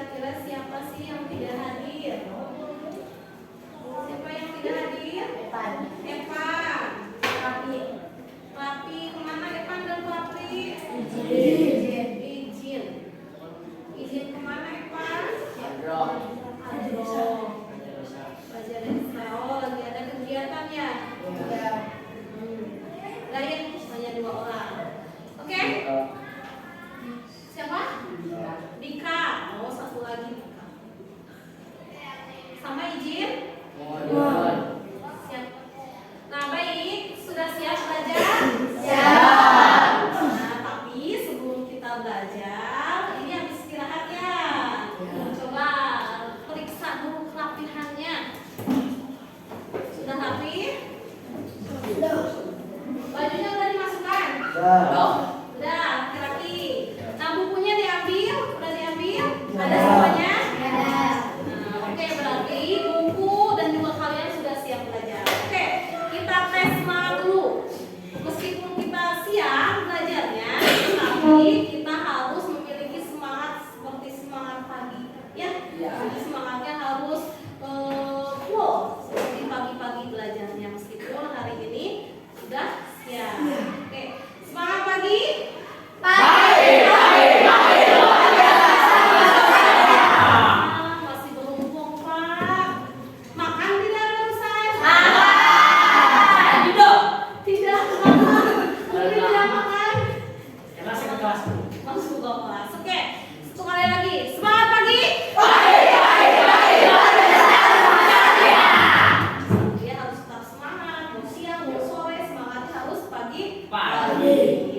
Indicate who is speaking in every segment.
Speaker 1: kira-kira siapa sih yang tidak hadir? Siapa yang tidak hadir? Evan. Rapi kemana Evan dan Rapi? Izin kemana Evan? Adro. Belajar desa. Oh, lagi ada kegiatan ya? Iya. Lain hanya 2 orang. Oke? Siapa? Dika. Oh, 1 lagi Dika. Sama izin? Siap. Nah, baik. Sudah siap belajar? Siap. Nah, tapi sebelum kita belajar, ini habis istirahat ya. Coba periksa dulu kerapihannya. Sudah rapi? Sudah. Bajunya udah dimasukkan? Sudah. Udah, rapi-rapi. Nah, bukunya diambil? Udah diambil? Ada semuanya? Ada. Nah, oke, berarti buku dan juga kalian sudah siap belajar. Oke, kita tes semangat dulu. Meskipun kita siap belajarnya, tapi kita harus memiliki semangat seperti semangat pagi, ya. Jadi semangatnya harus full seperti pagi-pagi belajarnya, meskipun hari ini sudah siap. Oke, semangat pagi. Masih beruntung Pak. Makan tidak barusan? Tidak makan. Mungkin tidak makan. Masuk ke kelas. Oke, 1 kali lagi. Semangat pagi. Dia harus tetap semangat. Mau siang, mau sore, semangatnya harus pagi.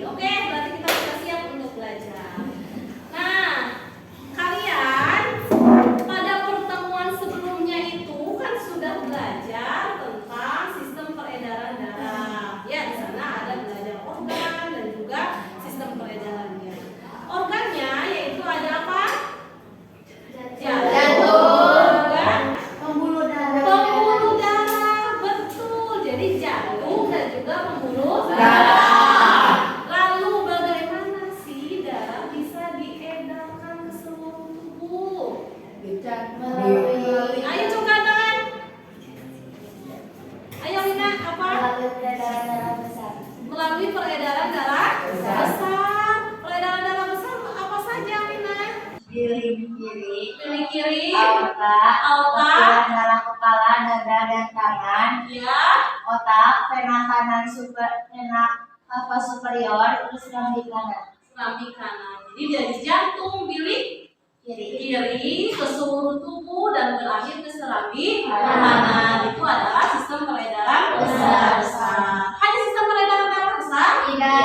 Speaker 1: Oke, berarti kita sudah siap untuk belajar. Nah, kalian pada pertemuan sebelumnya itu kan sudah belajar tentang sistem peredaran darah. Ya, di sana ada belajar organ dan juga sistem peredarannya. Organnya yaitu ada apa? Jantung, pembuluh darah, betul. Jadi jantung dan juga pembuluh darah. Lalu bagaimana sih darah bisa diedarkan ke seluruh tubuh? Ayo coba tangan. Ayo Lina, apa? Melalui peredaran darah besar. Peredaran darah besar apa saja Lina? Piring kiri, aorta,
Speaker 2: darah kepala, dada dan tangan,
Speaker 1: ya,
Speaker 2: otak, vena kanan, vena superior, terus serambi kanan.
Speaker 1: serambi kanan. Jadi dari jantung, bilik kiri ke seluruh tubuh dan berakhir ke serambi kanan. Itu adalah sistem peredaran besar. Hanya sistem peredaran darah besar? Tidak.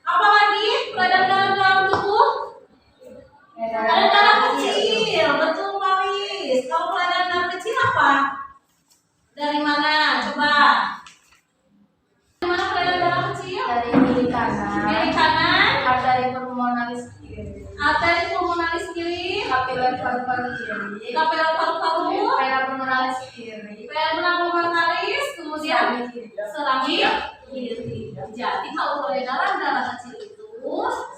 Speaker 1: Apalagi peredaran darah dalam tubuh? Ada darah kecil, betul Paris. Kalau peredaran darah kecil apa? Dari mana? Coba. Dari mana peredaran darah kecil?
Speaker 2: Dari kiri kanan, arteri pulmonalis kiri, kapiler paru-paru kiri,
Speaker 1: kapiler paru-paru,
Speaker 2: vena pulmonalis kiri,
Speaker 1: vena pulmonalis, kemudian serambi kiri. Jadi kalau peredaran darah kecil itu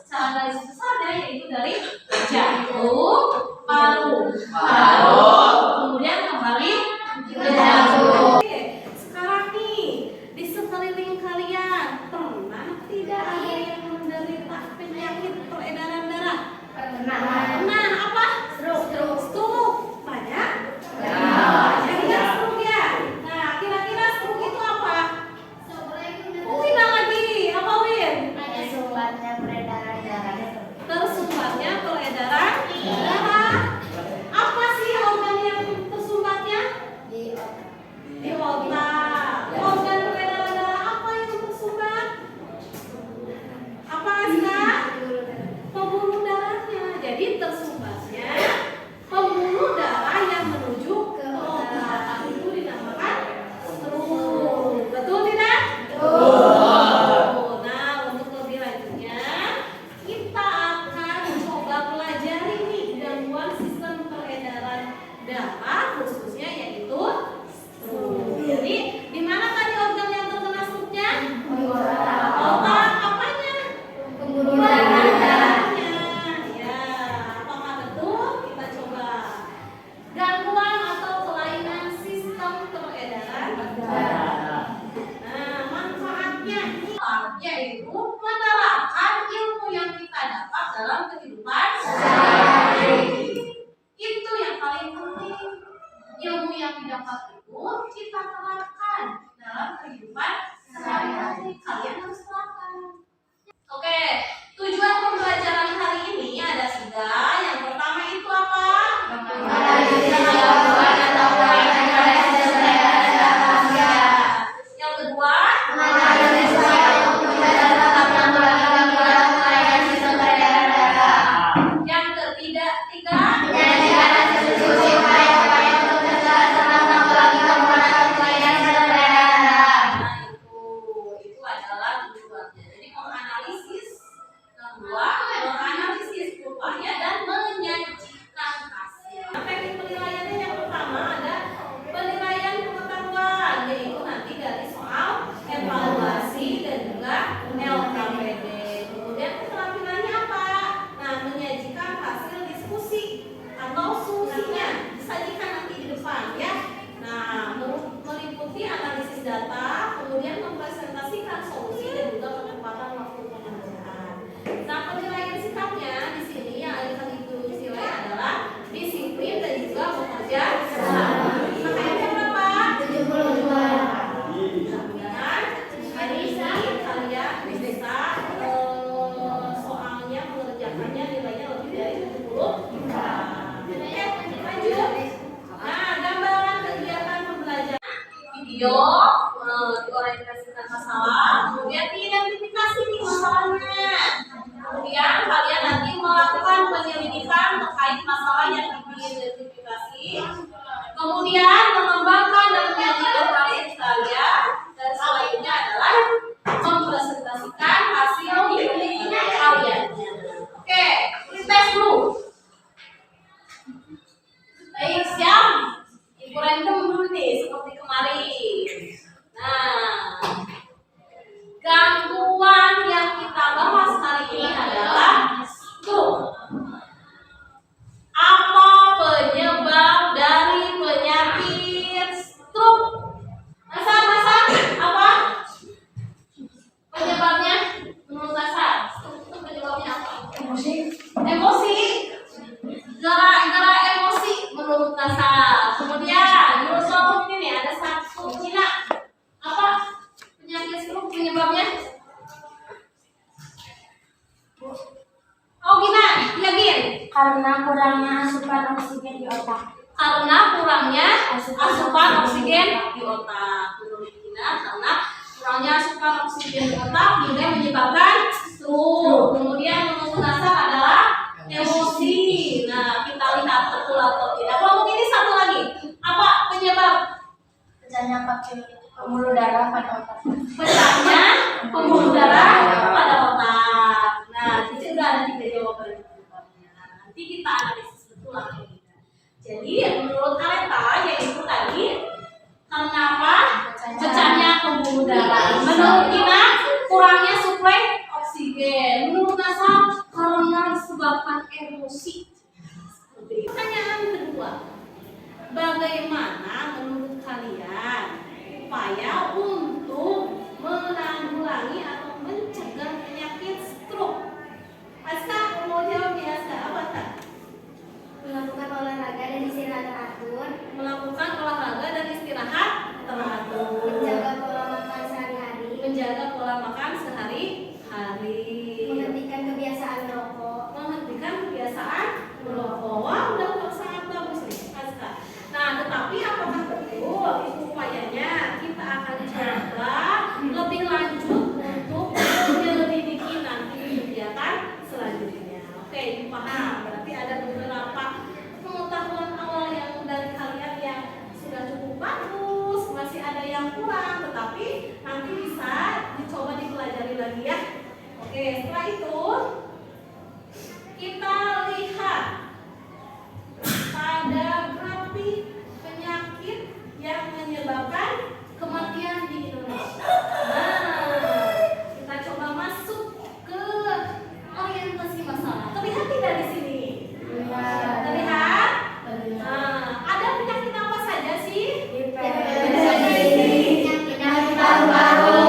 Speaker 1: secara garis besarnya yaitu dari jantung, paru, kemudian kembali ke jantung. Oke, sekarang nih di sekeliling kalian pernah tidak ada yang menderita penyakit peredaran darah? Pernah apa? Stroke. Banyak? Banyak ya stroke ya. Nah, kira-kira stroke itu apa? Wina lagi, apa Win? dapat dalam kehidupan sehari-hari. Itu yang paling penting. Ilmu yang didapat itu kita terapkan dalam kehidupan sehari-hari. Kalian harus terapkan. Oke, tujuan pembelajaran hari ini ada 3. Yang pertama itu apa? Yang kedua, yang ketiga, itu adalah tujuannya. Jadi menganalisis rupanya dan menyajikan hasil. Teknik penilaiannya yang pertama ada penilaian pengetahuan, yaitu nanti dari soal evaluasi dan juga LKPD. Kemudian keterampilannya apa? Nah, menyajikan hasil diskusi atau solusinya disajikan nanti di depan ya. Nah, meliputi analisis data, kemudian mempresentasikan solusi dan juga penempatan waktu pengerjaan. Nah, penilaian sikapnya di sini yang akan dinilai adalah disiplin dan juga bekerja sama. Makanya berapa? 72. Mudah-mudahan hari ini kalian bisa soalnya mengerjakannya nilainya lebih dari 70. Oke, lanjut. Nah, gambaran kegiatan pembelajaran video diorientasikan masalah, kemudian diidentifikasi nih masalahnya. Kemudian kalian nanti melakukan penyelidikan terkait masalah yang diidentifikasi. Kemudian mengembangkan dan menyajikan hasil karya, dan selanjutnya adalah mempresentasikan hasil karyanya. Oke, tes dulu. Baik, siap? Ibu random dulu nih, seperti kemarin. Nah, gangguan yang kita bahas hari ini adalah stroke. Apa penyebab dari penyakit stroke? Masa apa? Penyebabnya menurut Nasa, stroke itu penyebabnya apa? Emosi. Gara-gara emosi menurut Nasa. Kemudian menurut kelompok ini nih ada satu Cina. Apa penyakit stroke penyebabnya? Oh Gina, yakin?
Speaker 2: Karena kurangnya asupan oksigen di otak.
Speaker 1: Karena kurangnya asupan oksigen di otak. Menurut Gina, karena kurangnya asupan oksigen di otak hingga menyebabkan stroke. Kemudian menurut Nasa adalah emosi. Nah, kita lihat betul atau tidak. Kelompok ini satu lagi. Apa penyebab?
Speaker 2: Pecahnya pembuluh darah pada otak.
Speaker 1: Pecahnya pembuluh darah pada otak. Nah, di sini sudah ada 3 jawaban penyebabnya. Nanti kita analisis betul atau tidak. Jadi menurut Aleta yaitu tadi karena apa? Pecahnya pembuluh darah. Menurut Tina kurangnya suplai oksigen. Menurut Nasa karena disebabkan emosi. Pertanyaan kedua, bagaimana menurut kalian upaya untuk menanggulangi atau mencegah penyakit stroke? Aska mau jawab ya, Aska? Apa tak?
Speaker 2: Melakukan olahraga dan istirahat teratur.
Speaker 1: Melakukan olahraga dan istirahat teratur.
Speaker 2: Menjaga pola makan sehari-hari.
Speaker 1: Menjaga pola makan sehari-hari.
Speaker 2: Menghentikan kebiasaan merokok.
Speaker 1: Menghentikan kebiasaan merokok. Wah, udah sangat bagus nih, Aska. Nah, tetapi apakah betul itu upayanya? Kita akan coba lebih lanjut untuk menyelidiki nanti kegiatan selanjutnya. Oke, dipaham. Berarti ada beberapa pengetahuan awal yang dari kalian yang sudah cukup bagus, masih ada yang kurang, tetapi nanti bisa dicoba dipelajari lagi ya. Oke, setelah itu kita lihat pada grafik penyakit yang menyebabkan kematian di Indonesia. Nah, kita coba masuk ke orientasi masalah. Terlihat tidak di sini? Terlihat? Nah, ada penyakit apa saja sih?
Speaker 2: Penyakit paru-paru.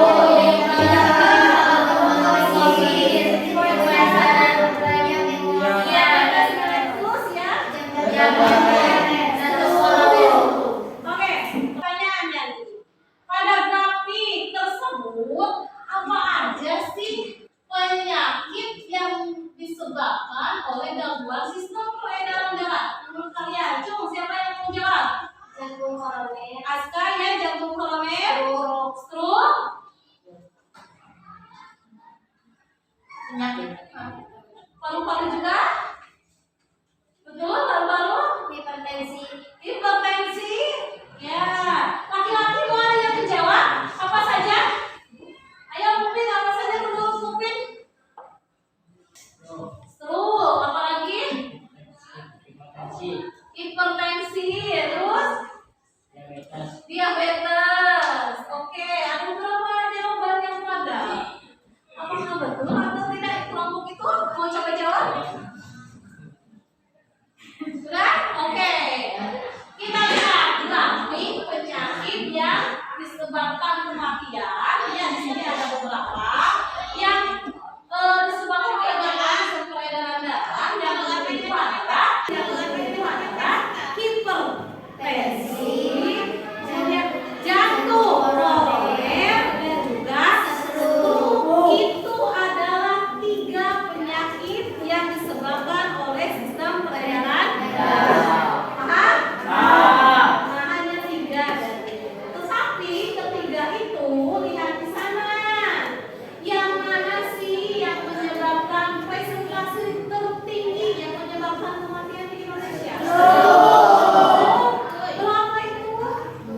Speaker 1: Paru-paru juga? Betul, paru-paru?
Speaker 2: Hipertensi.
Speaker 1: Hipertensi? Ya. Laki-laki mau ada yang menjawab? Apa saja? Ayo Mupin, apa saja menurut Mupin? Stroke, apa lagi? Hipertensi, terus? Diabetes. Oke, ada berapa jawaban yang ada? Apakah betul atau tidak kelompok itu? Mau coba jawab? Sudah? Oke. Kita lihat grafik penyakit yang disebabkan kematian. Ya, di sini ada beberapa yang disebabkan oleh gangguan peredaran darah. Yang kedua adalah hipertensi, kemudian jantung, koroner, dan juga stroke. Itu adalah 3 penyakit yang disebabkan oleh sistem peredaran darah. Paham? Nah, hanya 3 dari itu. Tetapi ketiga itu lihat di sana. Yang mana sih yang menyebabkan presentasi tertinggi yang menyebabkan kematian di Indonesia? Berapa itu?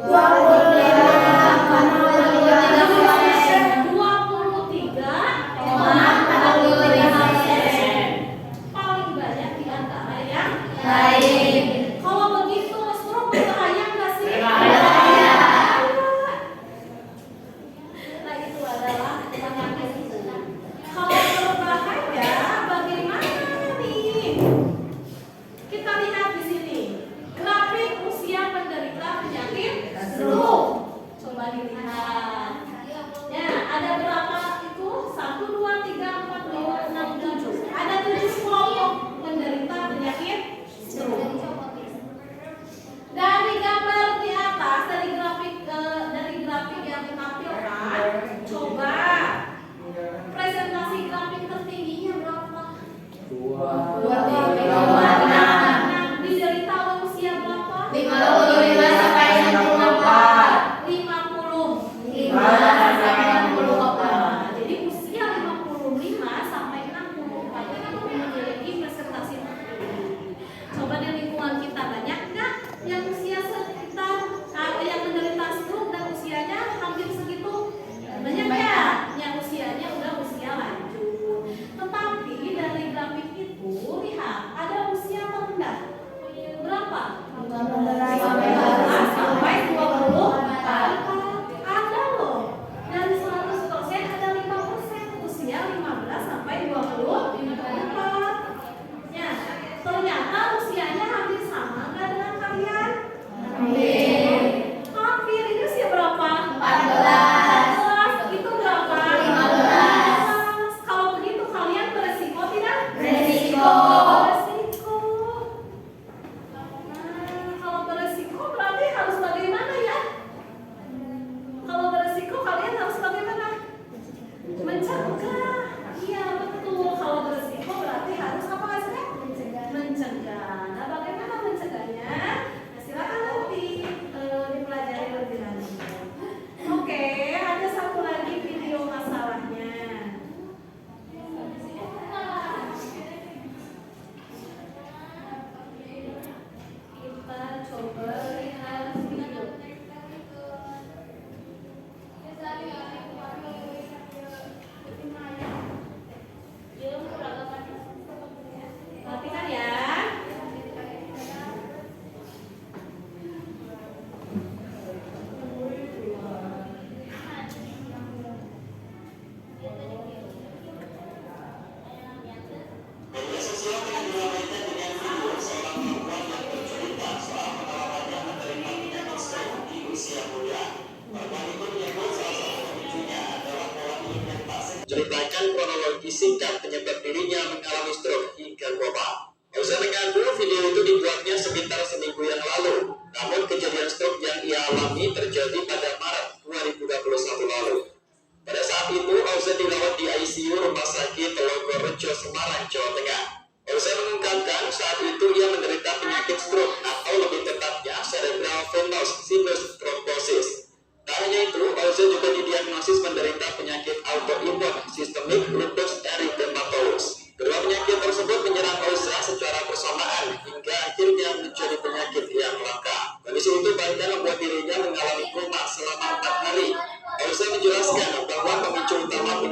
Speaker 1: 23,43%. Paling banyak di antara yang lain. Kalau begitu, stroke berbahaya nggak sih? Berbahaya. Nah, itu adalah penyakit itu. Kalau berbahaya, bagaimana nih? Kita lihat di sini grafik usia penderita penyakit stroke. Coba dilihat. Ya, ada berapa itu? 1, 2, 3, 4, 5, 6, 7. Ada 7 kelompok penderita penyakit stroke. Dari gambar di atas, dari grafik yang ditampilkan, coba presentasi grafik tertingginya berapa? 25. Diderita oleh usia berapa?
Speaker 2: 55 sampai 64.
Speaker 1: 55 sampai 64. Jadi usia 55 sampai 64 itu memiliki presentasi tertinggi. Coba di lingkungan kita banyak nggak yang usia sekitar yang menderita stroke dan usianya hampir segitu? Banyak ya, yang usianya udah usia lanjut. Tetapi dari grafik itu lihat ada usia terendah. Berapa? 15 sampai 24. Ada loh. Dari 100% ada 5% usia 15 sampai 24. Ya, ternyata usianya hampir sama nggak dengan kalian? Hampir. Ini usia berapa? 14. Itu berapa? 15. Kalau begitu kalian beresiko tidak?
Speaker 2: Beresiko.
Speaker 1: Beresiko. Kalau beresiko berarti harus bagaimana ya? Kalau beresiko kalian harus bagaimana? Mencegah. Iya betul. Kalau beresiko berarti harus apa hasilnya? Mencegah. Nah, bagaimana mencegahnya? Nah, silakan nanti dipelajari lebih lanjut. Oke, ada satu lagi video masalahnya. Kita coba lihat video. Perhatikan ya.
Speaker 3: Ceritakan kronologi singkat penyebab dirinya mengalami stroke hingga wafat. Oza mengaku video itu dibuatnya sekitar seminggu yang lalu. Namun kejadian stroke yang ia alami terjadi pada Maret 2021 lalu. Pada saat itu Oza dirawat di ICU Rumah Sakit Telogorejo, Semarang, Jawa Tengah. Oza mengungkapkan saat itu ia menderita penyakit stroke atau lebih tepatnya cerebral venous sinus thrombosis. Tak hanya itu, Oza juga didiagnosis menderita penyakit autoimun sistemik lupus erythematosus. Kedua penyakit tersebut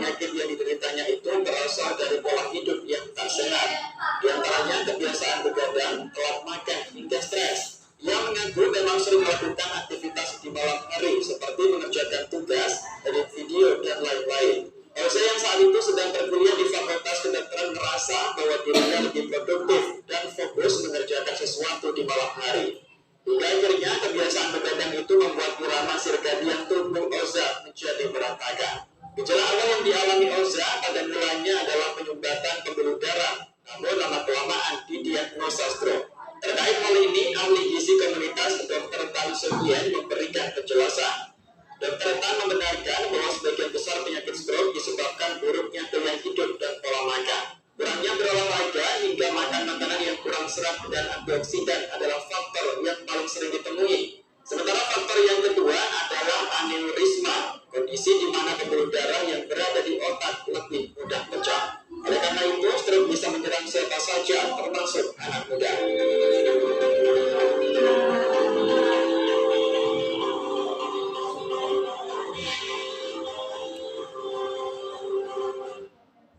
Speaker 3: penyakit yang dideritanya itu berasal dari pola hidup yang tak sehat. Di antaranya kebiasaan begadang, telat makan, hingga stres. Ia mengaku memang sering melakukan aktivitas di malam hari seperti mengerjakan tugas, edit video, dan lain-lain. Elsa yang saat itu sedang berkuliah di Fakultas Kedokteran merasa bahwa dirinya lebih produktif dan fokus mengerjakan sesuatu di malam hari. Hingga akhirnya kebiasaan begadang itu membuat irama sirkadian tubuh Elsa menjadi berantakan. Gejala awal yang dialami Elsa pada mulanya adalah penyumbatan pembuluh darah, namun lama-kelamaan didiagnosa stroke. Terkait hal ini, ahli gizi komunitas Dr. Tan Sugien memberikan penjelasan. Dr. Tan membenarkan bahwa sebagian besar penyakit stroke disebabkan buruknya gaya hidup dan pola makan. Kurangnya berolahraga hingga makan makanan yang kurang serat dan antioksidan adalah faktor yang paling sering ditemui. Sementara faktor yang kedua adalah aneurisma, kondisi di mana pembuluh darah yang berada di otak lebih mudah pecah. Oleh karena itu, stroke bisa menyerang siapa saja, termasuk anak muda.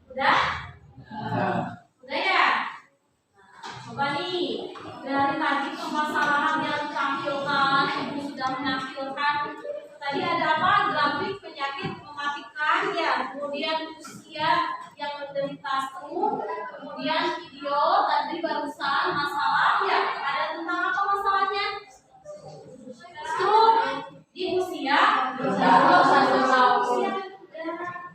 Speaker 1: Udah? Udah ya? Nah, coba nih, dari tadi permasalahan yang ditampilkan, Ibu sudah menampilkan. Tadi ada apa? Grafik penyakit mematikan ya, kemudian usia yang menderita stroke, kemudian video tadi barusan masalah ya. Ada tentang apa masalahnya? Stroke di usia usia.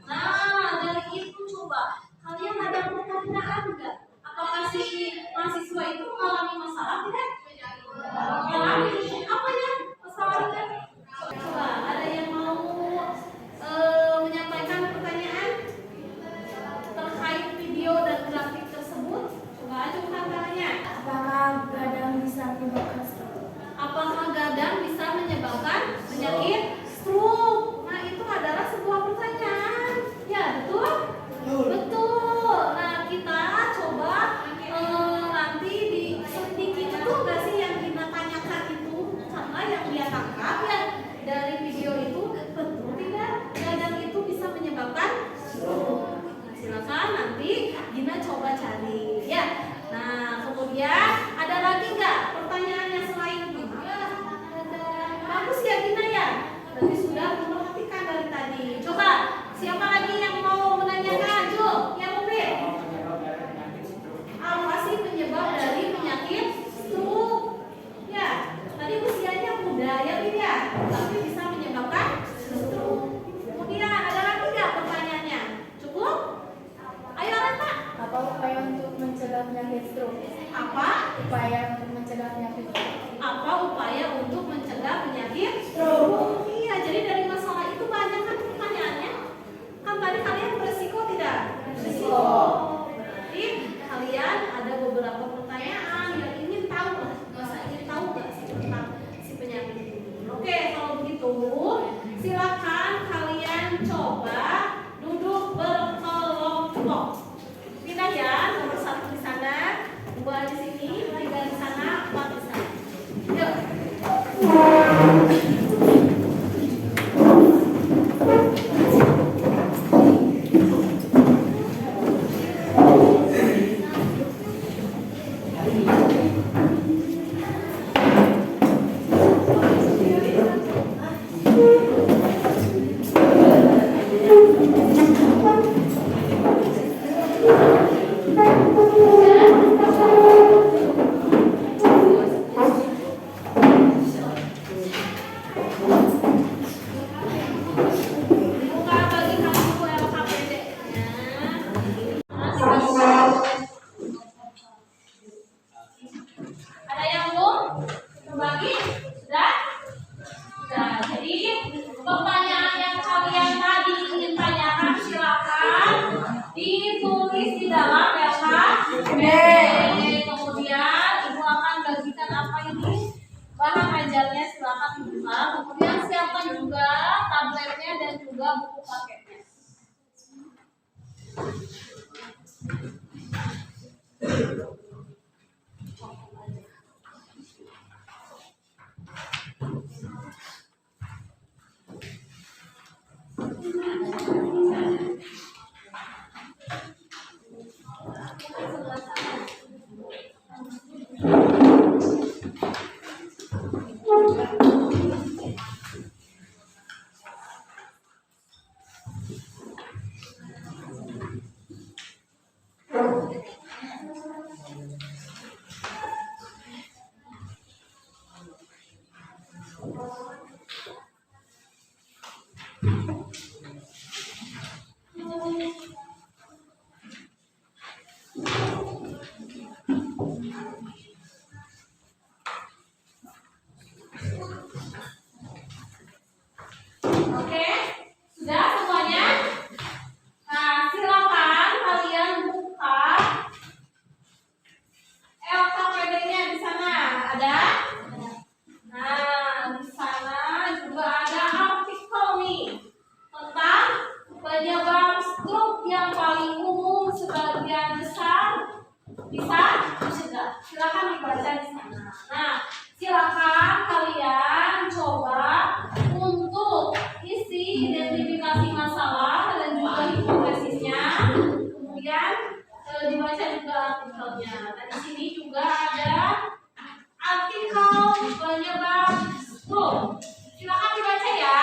Speaker 1: Nah, dari itu coba kalian ada pertanyaan enggak? Apakah si mahasiswa itu mengalami masalah tidak? Mengalami. Apa ya masalahnya? Coba ada yang mau menyampaikan pertanyaan terkait video dan grafik tersebut? Coba ajukan tangannya.
Speaker 2: Apakah gadang bisa menyebabkan stroke?
Speaker 1: Apakah gadang bisa menyebabkan penyakit stroke? Nah, itu adalah sebuah pertanyaan. Ya, betul? Betul. Nah, kita coba nanti di sedikit itu enggak sih yang kita tanyakan itu? Karena yang dia tangkap ya dari video itu betul tidak? Gadang itu bisa menyebabkan stroke. Nah, silakan nanti Gina coba cari ya. Nah, kemudian ada lagi nggak pertanyaannya selain itu? Ada. Bagus ya Gina ya. Berarti sudah memperhatikan dari tadi. Coba siapa lagi yang mau menanyakan? Jul, yang mobil. Apa sih penyebab dari penyakit stroke? Ya, tadi usianya muda ya Bin ya, tapi bisa menyebabkan stroke. Kemudian ada lagi nggak pertanyaannya? Cukup? Ayo Rata.
Speaker 2: Apa upaya untuk mencegah penyakit stroke?
Speaker 1: Apa?
Speaker 2: Upaya untuk mencegah penyakit stroke.
Speaker 1: Apa upaya untuk mencegah penyakit stroke? Iya, jadi dari masalah itu banyak kan pertanyaannya. Kan tadi kalian beresiko tidak? Beresiko. Berarti kalian ada beberapa pertanyaan yang ingin tahu lah. Masa ingin tahu nggak sih tentang si penyakit ini? Oke, kalau begitu silakan kalian coba duduk berkelompok. Pindah ya, nomor 1 di sana, 2 di sini, 3 di sana, 4 di sana. Yuk. Buka bagi kamu LKPD-nya. Ada yang belum berbagi? Sudah? Sudah. Jadi pertanyaan yang kalian tadi ingin tanyakan silakan ditulis di dalam LKPD. Kemudian Ibu akan bagikan apa ini? Bahan ajarnya silakan dibuka. Kemudian siapkan juga tabletnya dan juga buku paketnya. bisa dicegah. Silakan dibaca di sana. Nah, silakan kalian coba untuk isi identifikasi masalah dan juga hipotesisnya. Kemudian dibaca juga artikelnya. Nah, di sini juga ada artikel penyebab stroke. Silakan dibaca ya.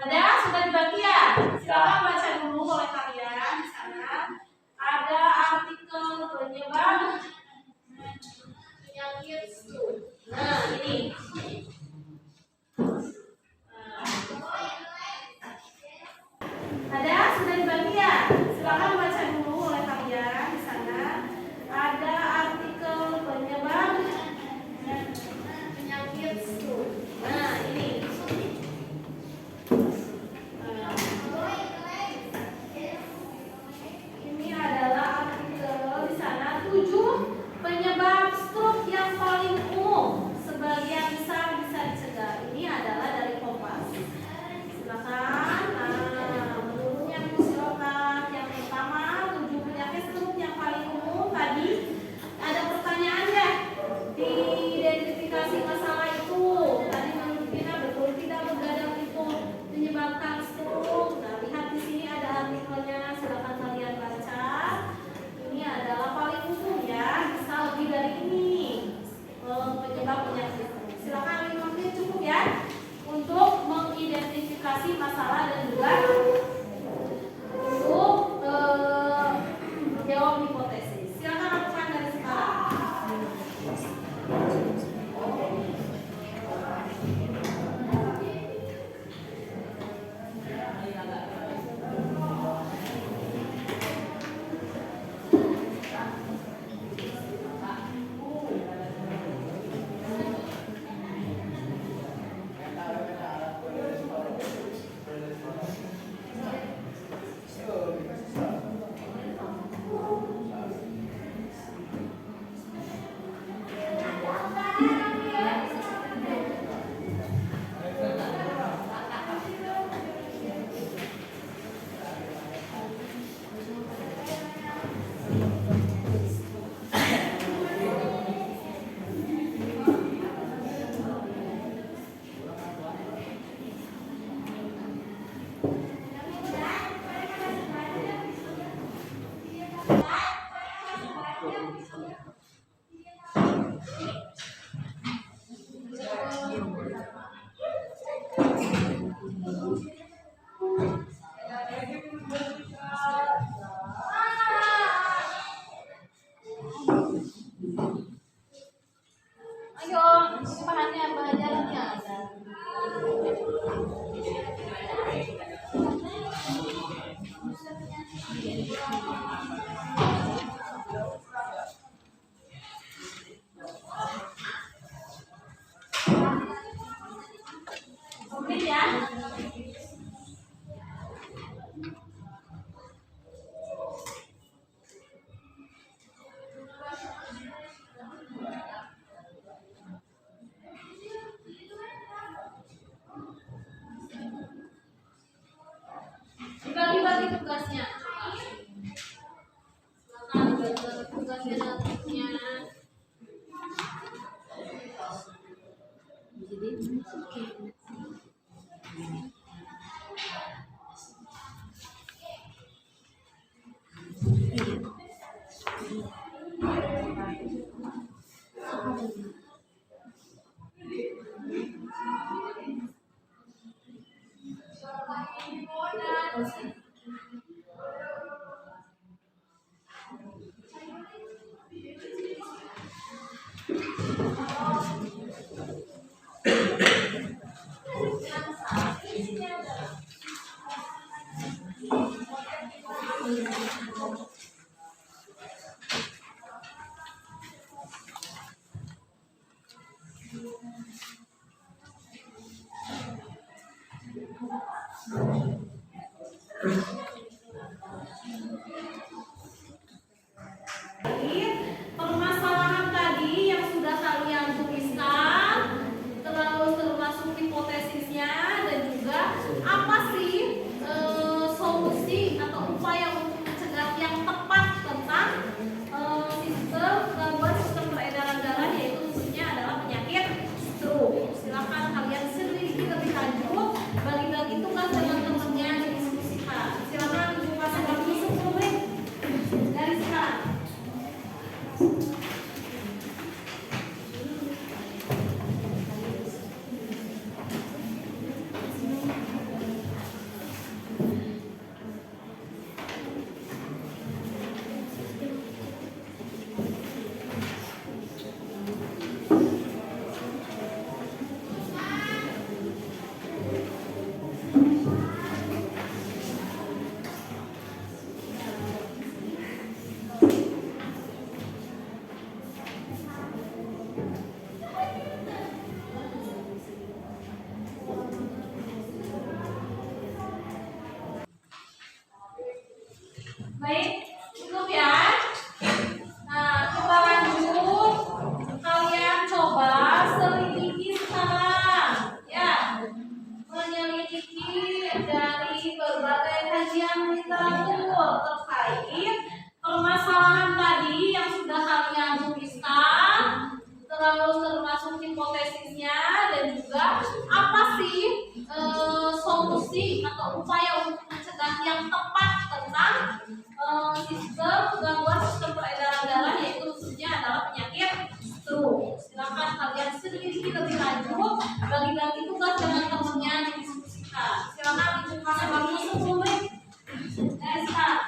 Speaker 1: Ada sudah dibagi ya? Silakan baca dulu oleh kalian di sana. Ada artikel penyebab penyakit stroke. Nah, ini. Ada sudah dibagi ya? Silakan baca dulu oleh kalian di sana. Ada artikel penyebab penyakit stroke. Nah, ini. Ini adalah artikel di sana 7 penyebab stroke yang paling umum. Sebagian besar bisa dicegah. Ini adalah dari Kompas. Silakan. Menurut yang silakan. Yang pertama 7 penyakit stroke yang paling umum. Tadi ada pertanyaan ya di identifikasi masalah itu. Tadi menurut kita betul tidak begadang itu menyebabkan stroke. Nah, lihat di sini ada artikelnya. Silakan kalian baca. Ini adalah paling umum ya. Bisa lebih dari ini penyebab penyakit stroke. Silakan 5 menit cukup ya untuk mengidentifikasi masalah dan juga untuk menjawab hipotesis. Silakan lakukan dari sekarang. Ayo, ini bahannya, bahan jalannya ada. Oke ya. Dibagi-bagi tugasnya. Silakan bagi tugasnya nantinya. Permasalahan tadi yang sudah kalian tuliskan, terus termasuk hipotesisnya dan juga apa sih solusi atau upaya untuk mencegah yang tepat tentang sistem Baik, cukup ya. Nah, kita lanjut. Kalian coba selidiki sekarang, ya. Menyelidiki dari berbagai kajian literatur terkait permasalahan tadi yang sudah kalian tuliskan, terus termasuk hipotesisnya dan juga apa sih solusi atau upaya untuk mencegah yang tepat tentang sistem gangguan sistem peredaran darah, yaitu khususnya adalah penyakit stroke. Silakan kalian selidiki lebih lanjut, bagi-bagi tugas dengan temannya, didiskusikan. Silakan dibuka waktu 10 menit. Start.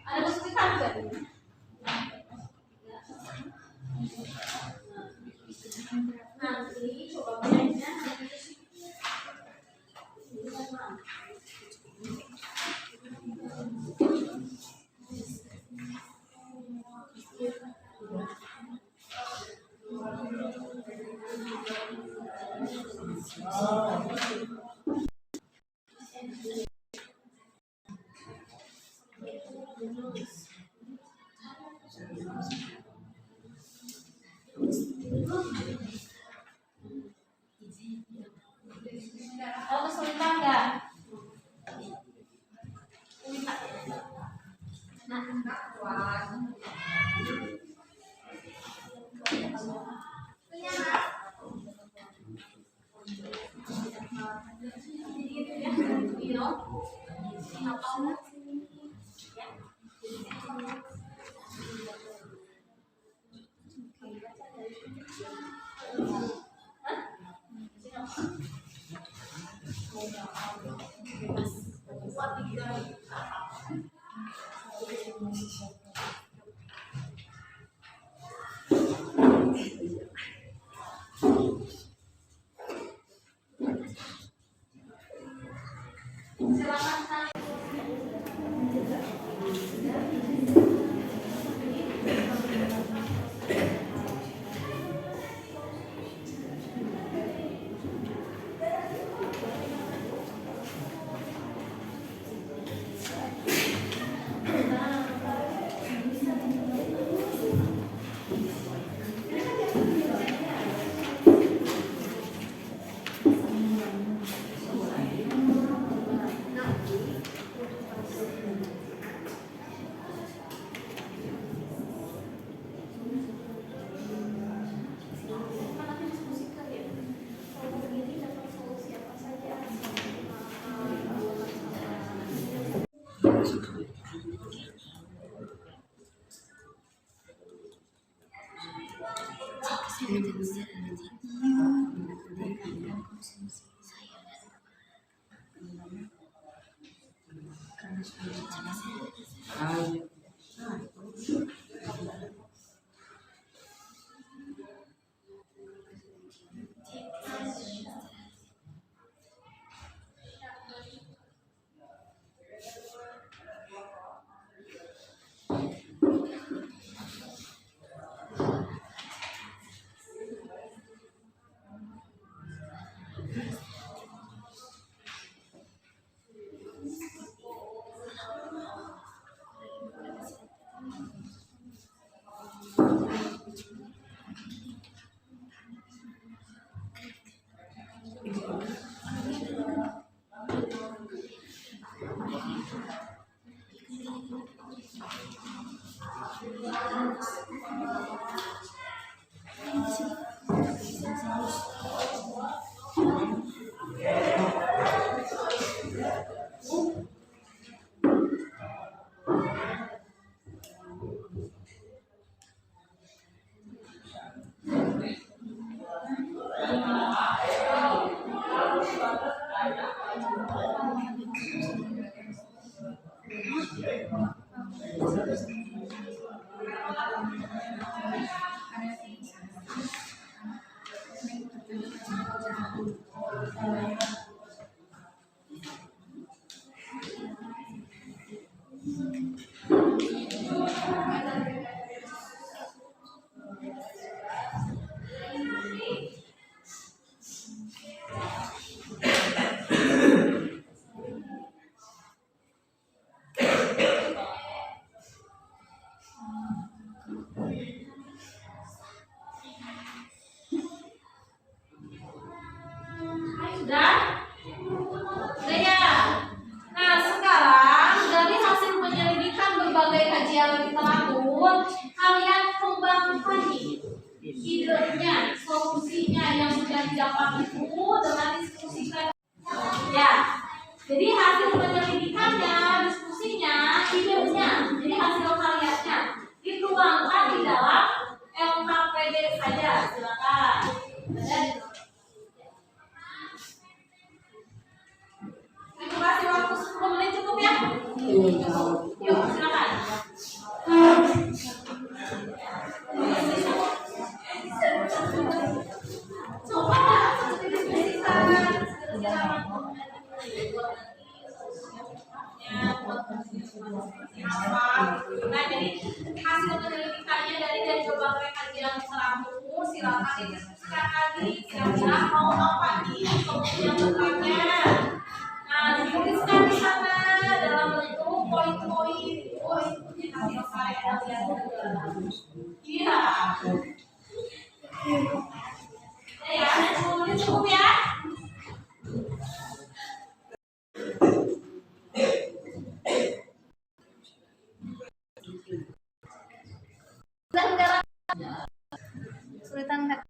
Speaker 1: Ada kesulitan nggak? Nanti coba bayanginnya. Ada kesulitan nggak? Sudah? Sudah ya? Nah, sekarang dari hasil penyelidikan berbagai kajian yang kita lakukan, kalian kembangkan idenya, solusinya yang sudah didapat itu dengan diskusikan. Ya, jadi hasil penyelidikannya, diskusinya, idenya, jadi hasil karyanya dituangkan di dalam LKPD saja. Silakan. Aku kasih waktu 10 menit cukup ya? Yuk, silakan. Coba diskusikan. Nah, jadi hasil penyelidikannya dari berbagai kajian terampil, silakan didiskusikan lagi. Kira-kira mau apa nih solusi yang bertanya? Nah, dituliskan di sana dalam bentuk poin-poin. Oh, itu hasil saya kalian juga. Iya. Ya, 10 menit cukup ya.
Speaker 2: Kesulitan nggak?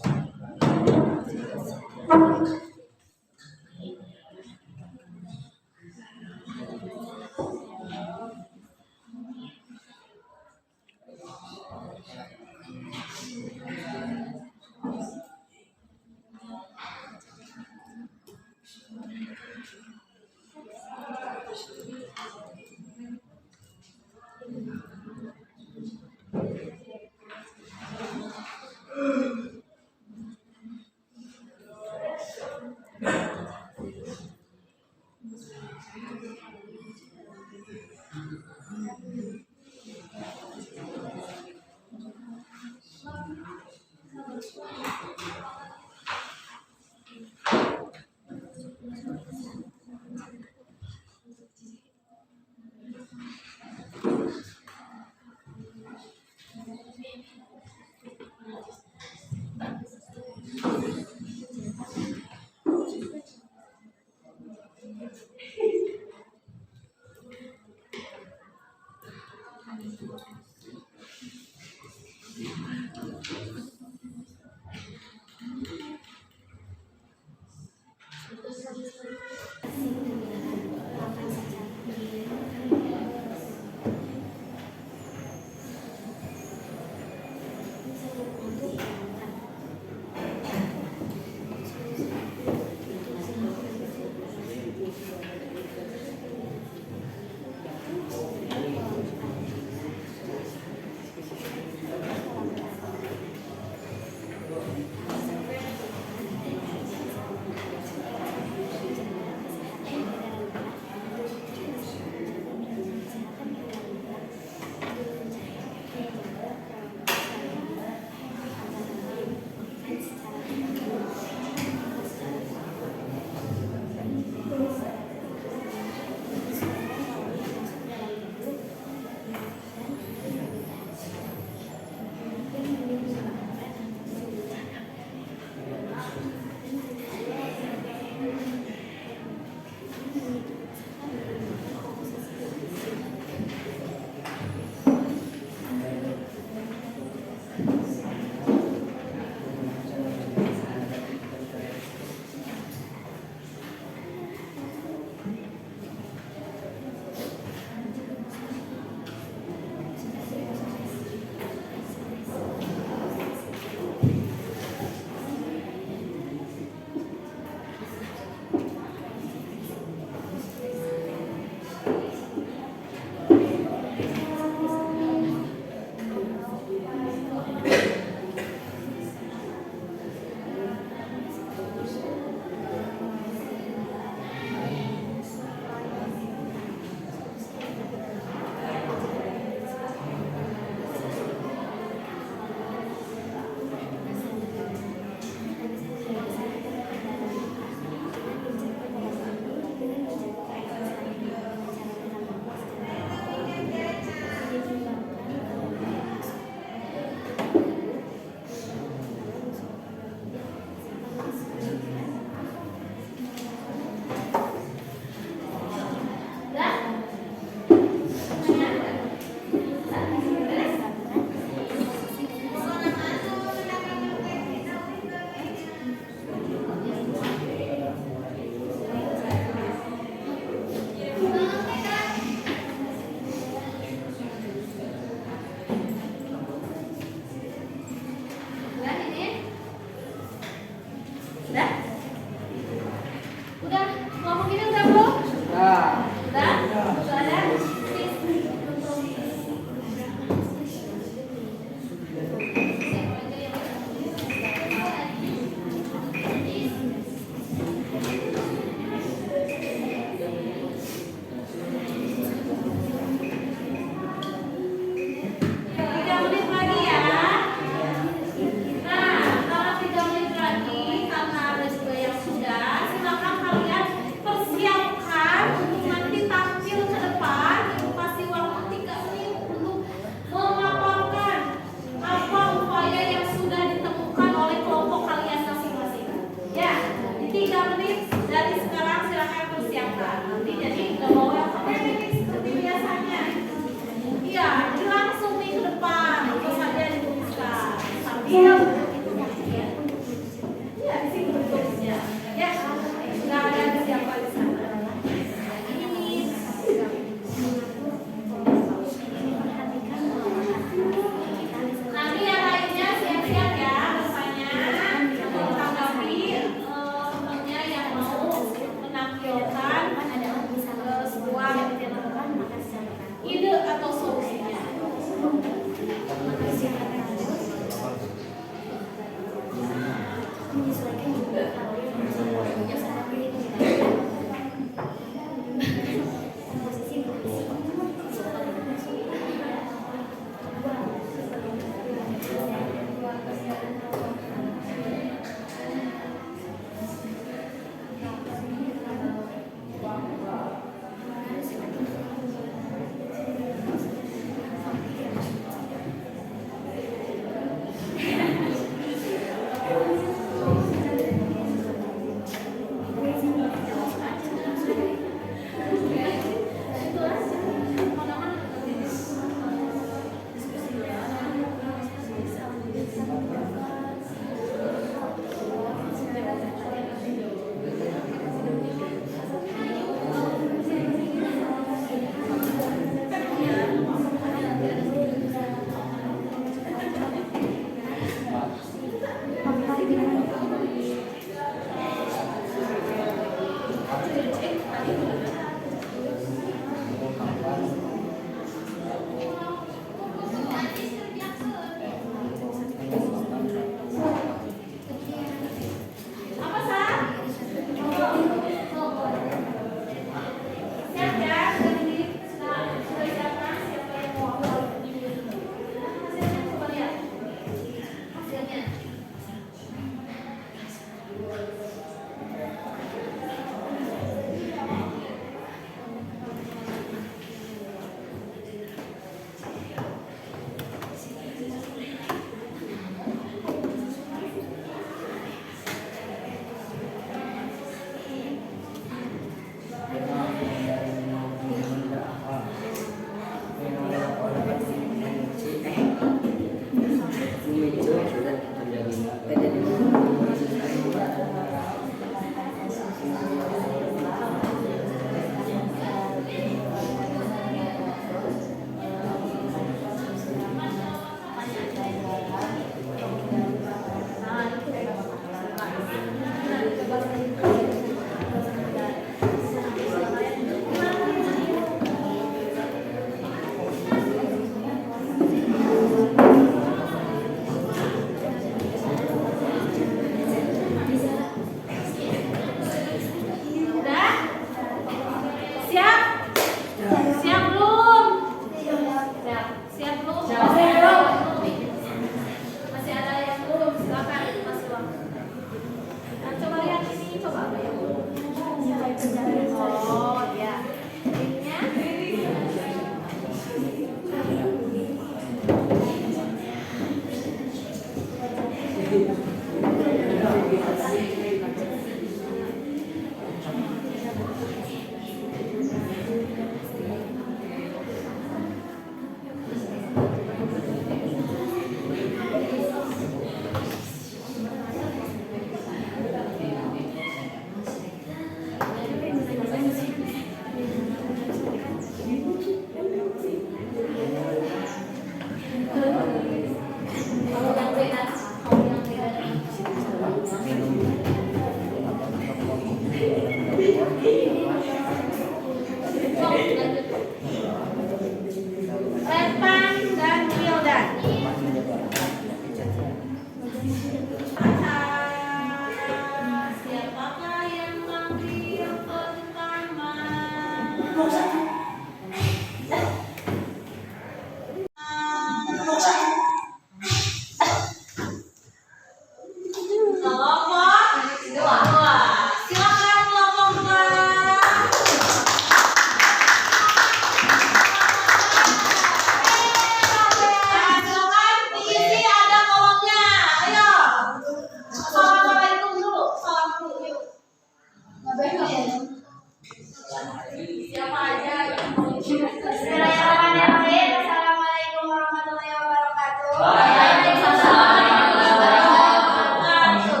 Speaker 2: Bismillahirrahmanirrahim. Assalamualaikum warahmatullahi wabarakatuh.
Speaker 1: Waalaikumsalam warahmatullahi wabarakatuh.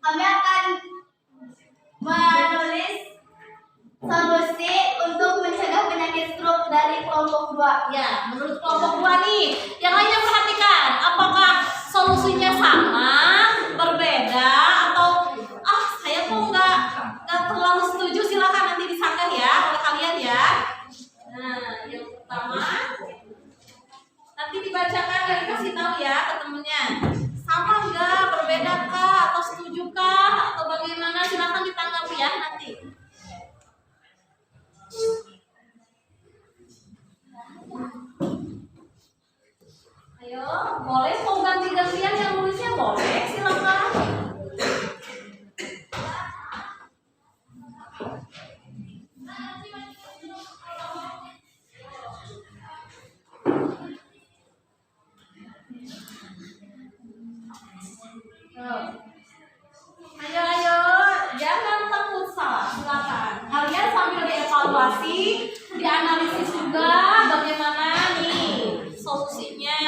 Speaker 2: Kami akan menulis solusi untuk mencegah penyakit stroke dari kelompok 2.
Speaker 1: Ya, menurut kelompok 2 nih, yang lainnya perhatikan, apakah solusinya sama, berbeda, atau saya kok nggak terlalu setuju, silakan nanti disanggah ya oleh kalian ya. Nah, yang pertama nanti dibacakan dan kasih tahu ya ke temennya, sama nggak, berbeda kah, atau setuju kah, atau bagaimana, silakan ditanggapi ya nanti. Ayo, boleh mau ganti-gantian yang nulisnya, boleh, silakan. Ayo, jangan takut salah, silakan. Kalian sambil dievaluasi, dianalisis juga bagaimana nih solusinya.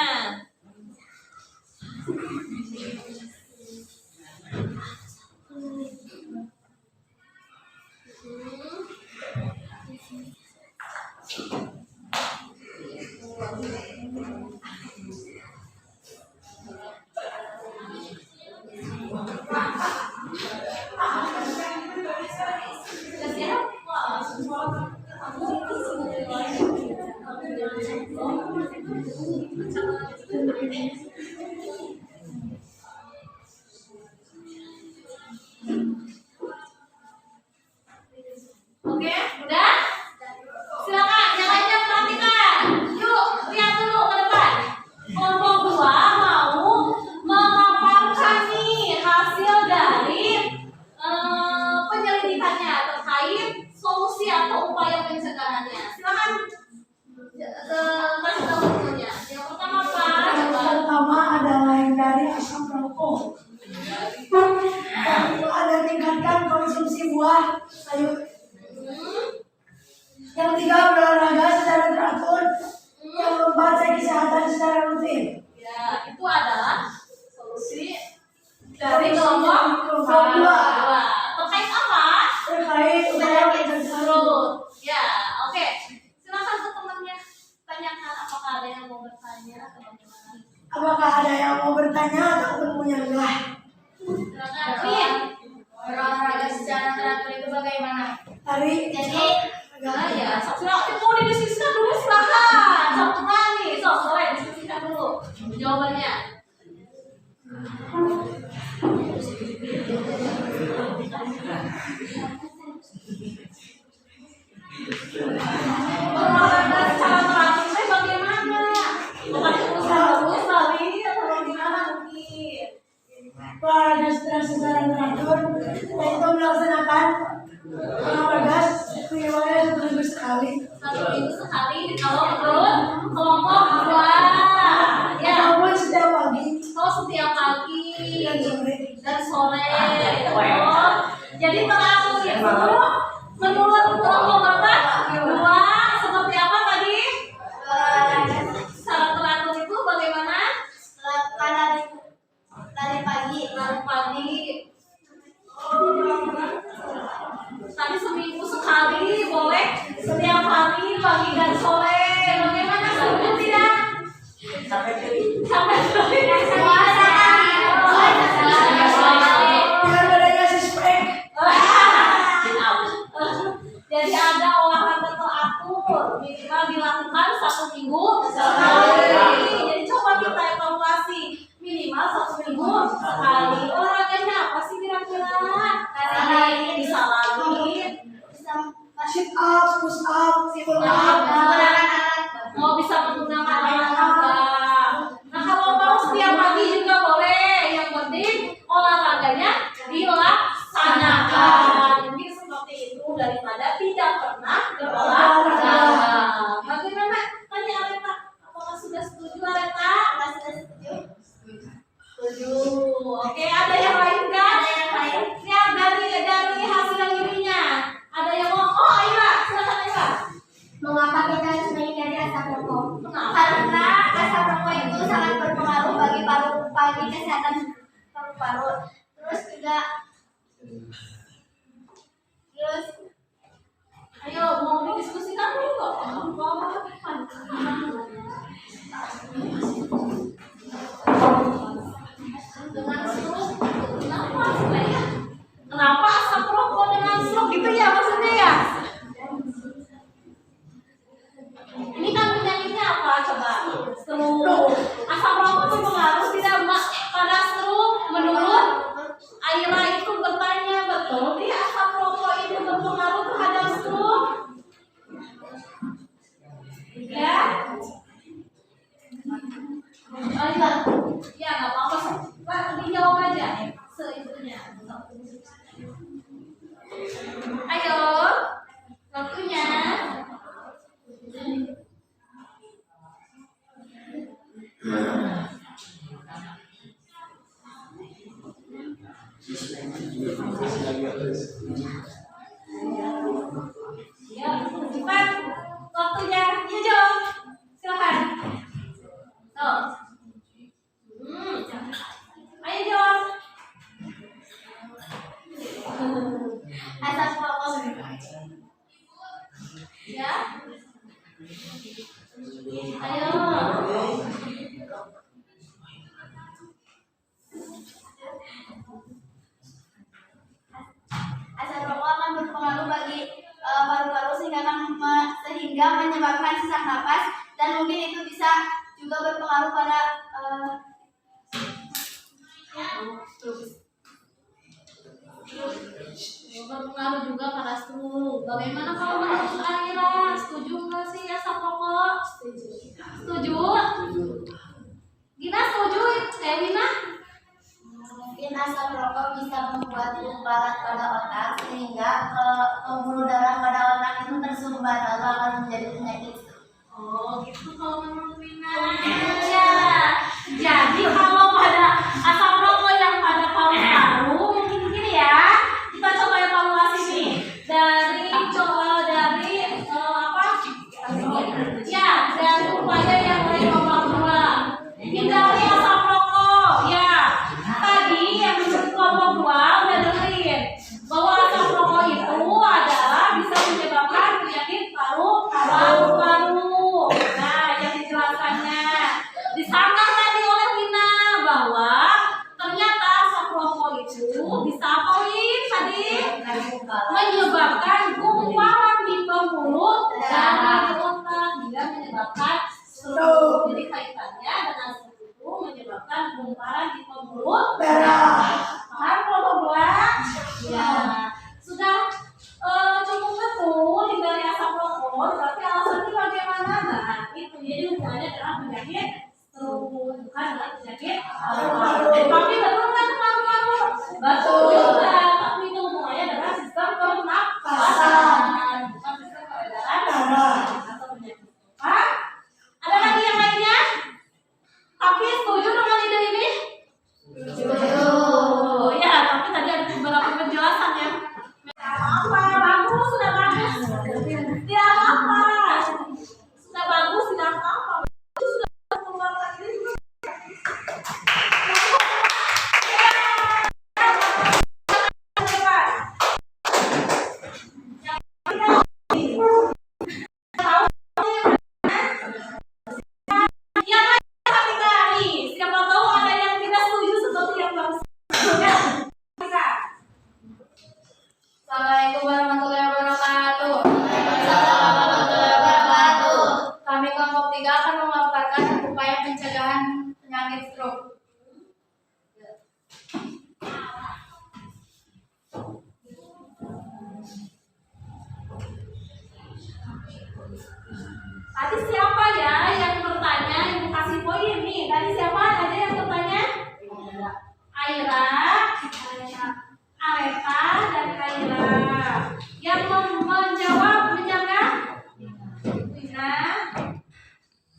Speaker 1: Oke, udah? Silakan, yang lainnya perhatikan. Yuk, lihat dulu ke depan. Kelompok 2 mau memaparkan nih hasil dari penyelidikannya terkait solusi atau upaya pencegahannya. Silakan kasih tahu dulunya. Yang pertama apa?
Speaker 4: Yang pertama adalah yang dari asam rokok. Yang kedua ada tingkatkan konsumsi buah, sayur. Yang tiga berolahraga secara teratur. Yang keempat cek kesehatan secara rutin.
Speaker 1: Ya, itu adalah solusi dari kelompok 2. Terkait apa?
Speaker 4: Terkait upaya pencegahan.
Speaker 1: Ya, oke. Silakan ke temannya tanyakan apakah ada yang mau bertanya atau bagaimana.
Speaker 4: Apakah ada yang mau bertanya ataupun punya enggak?
Speaker 1: Silakan. Min.
Speaker 2: Berolahraga secara teratur itu bagaimana?
Speaker 4: Tadi
Speaker 2: Jadi
Speaker 1: Ya, silakan. Mau didiskusikan dulu silakan. Satu kali, boleh diskusikan dulu jawabannya. Berolahraga secara teratur bagaimana? Bukan terus tadi atau bagaimana mungkin?
Speaker 4: olahraga secara teratur, yaitu melaksanakan olahraga minimalnya 1 minggu sekali.
Speaker 1: 1 minggu sekali kalau menurut kelompok 2. Ya,
Speaker 4: Ataupun setiap pagi
Speaker 1: kalau setiap pagi
Speaker 4: dan sore.
Speaker 1: dan sore. Oh, jadi teratur itu menurut kelompok berapa? 2. Seperti apa tadi? Secara teratur itu bagaimana?
Speaker 2: lari pagi.
Speaker 1: Lari pagi. Tadi seminggu sekali boleh, setiap hari pagi dan sore. Bagaimana setuju tidak? Sampai
Speaker 2: Puasa
Speaker 4: Dengan adanya sispek,
Speaker 1: jadi ada olahraga teratur minimal dilakukan 1 minggu sekali. Jadi coba kita evaluasi minimal 1 minggu sekali. Olahraganya apa sih kira-kira? Hari ini bisa lari,
Speaker 4: sit up, push up, sit up.
Speaker 1: mau bisa menggunakan olahraga. Nah, kalau mau setiap pagi juga boleh. Yang penting olahraganya dilaksanakan. Mungkin seperti itu daripada tidak pernah berolahraga. Bagaimana? Tanya Areta. Apakah sudah setuju Areta? Setuju. Oke, ada yang lain nggak? Lihat dari hasil yang ininya. Ada yang mau? Oh, Aira,
Speaker 2: asap rokok.
Speaker 1: Kenapa?
Speaker 2: Karena asap rokok itu sangat berpengaruh bagi kesehatan paru-paru. Terus
Speaker 1: Ayo mau didiskusikan dulu kok. Dengan stroke, kenapa sebenarnya? Kenapa asap rokok dengan stroke gitu ya maksudnya ya? Ini kan penyakitnya apa coba? Stroke. Asap rokok berpengaruh tidak Mbak pada stroke? Menurut Aira itu bertanya betul dia asap rokok itu berpengaruh terhadap stroke? Ya? Oh iya. Ya nggak apa-apa. Pak, dijawab aja. Seitunya. Ayo, waktunya. Ya, cepat. Waktunya. Ya, jawab. Silakan. Tuh. Ayo jawab.
Speaker 2: asap rokok.
Speaker 1: Ya. Ayo.
Speaker 2: Asap rokok akan berpengaruh bagi paru-paru sehingga menyebabkan sesak napas dan mungkin itu bisa juga berpengaruh pada
Speaker 1: Berpengaruh juga pada stroke. Bagaimana kalau menurut Aira? Setuju nggak sih asap rokok? Setuju. Gina setuju? Wina?
Speaker 2: mungkin asap rokok bisa membuat gumpalan pada otak sehingga pembuluh darah pada otak itu tersumbat lalu akan menjadi penyakit stroke.
Speaker 1: Oh gitu kalau menurut Wina. Ya. Jadi kalau pada asap rokok yang pada paru-paru mungkin gini ya. Kita coba evaluasi nih dari apa? Ya, dari upaya yang dari kelompok 2. Hindari asap rokok. Ya. Tadi yang disebut kelompok 2 udah dengerin bahwa asap rokok itu adalah bisa menyebabkan penyakit paru-paru. Nah, yang dijelaskannya disangka tadi oleh Wina bahwa ternyata asap rokok itu bisa apa Win tadi? Menyebabkan gumpalan di pembuluh darah di otak hingga menyebabkan stroke. Jadi kaitannya dengan stroke itu menyebabkan gumpalan di pembuluh darah. Paham kelompok 2? Ya. Sudah cukup betul hindari asap rokok. Berarti alasannya bagaimana? Nah, itu jadi hubungannya dengan penyakit stroke, bukan dengan penyakit paru-paru. Tapi betul nggak paru-paru? Betul juga. Tapi itu hubungannya dengan sistem pernapasan, bukan sistem peredaran darah atau penyakit. Hah? Ada lagi yang lainnya? Tapi setuju dengan ide ini? Setuju. Ya, tapi tadi ada beberapa penjelasan ya. Apa? Bagus, sudah bagus. Tidak apa. Sudah bagus, tidak apa. Sudah mengeluarkan ini juga. Yang lain kami cari. Siapa tahu ada yang tidak setuju seperti yang baru.
Speaker 2: Assalamualaikum warahmatullahi wabarakatuh. Assalamualaikum warahmatullahi wabarakatuh. Kami kelompok 3 akan memaparkan upaya pencegahan penyakit stroke.
Speaker 1: Tadi siapa ya yang bertanya, yang kasih poin nih? Tadi siapa ada yang bertanya? Aira, Areta, dan Aira. Yang menjawab menjaga? Wina.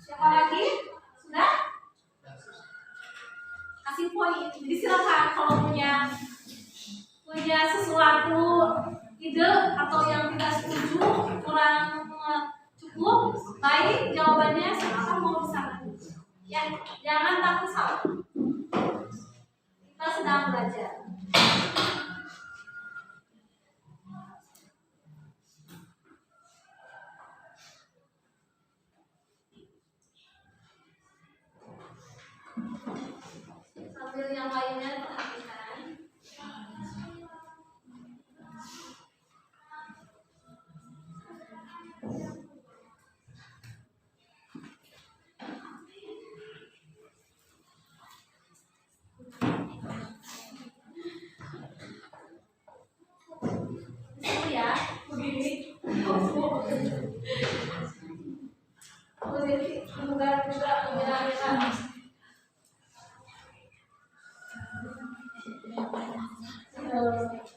Speaker 1: Siapa lagi? Sudah? Kasih poin. Jadi silakan kalau punya sesuatu ide atau yang tidak setuju kurang cukup baik jawabannya Jangan takut salah. Kita sedang belajar. Sambil yang lainnya perhatikan. Ya, begini. Begini, juga menyerahkan.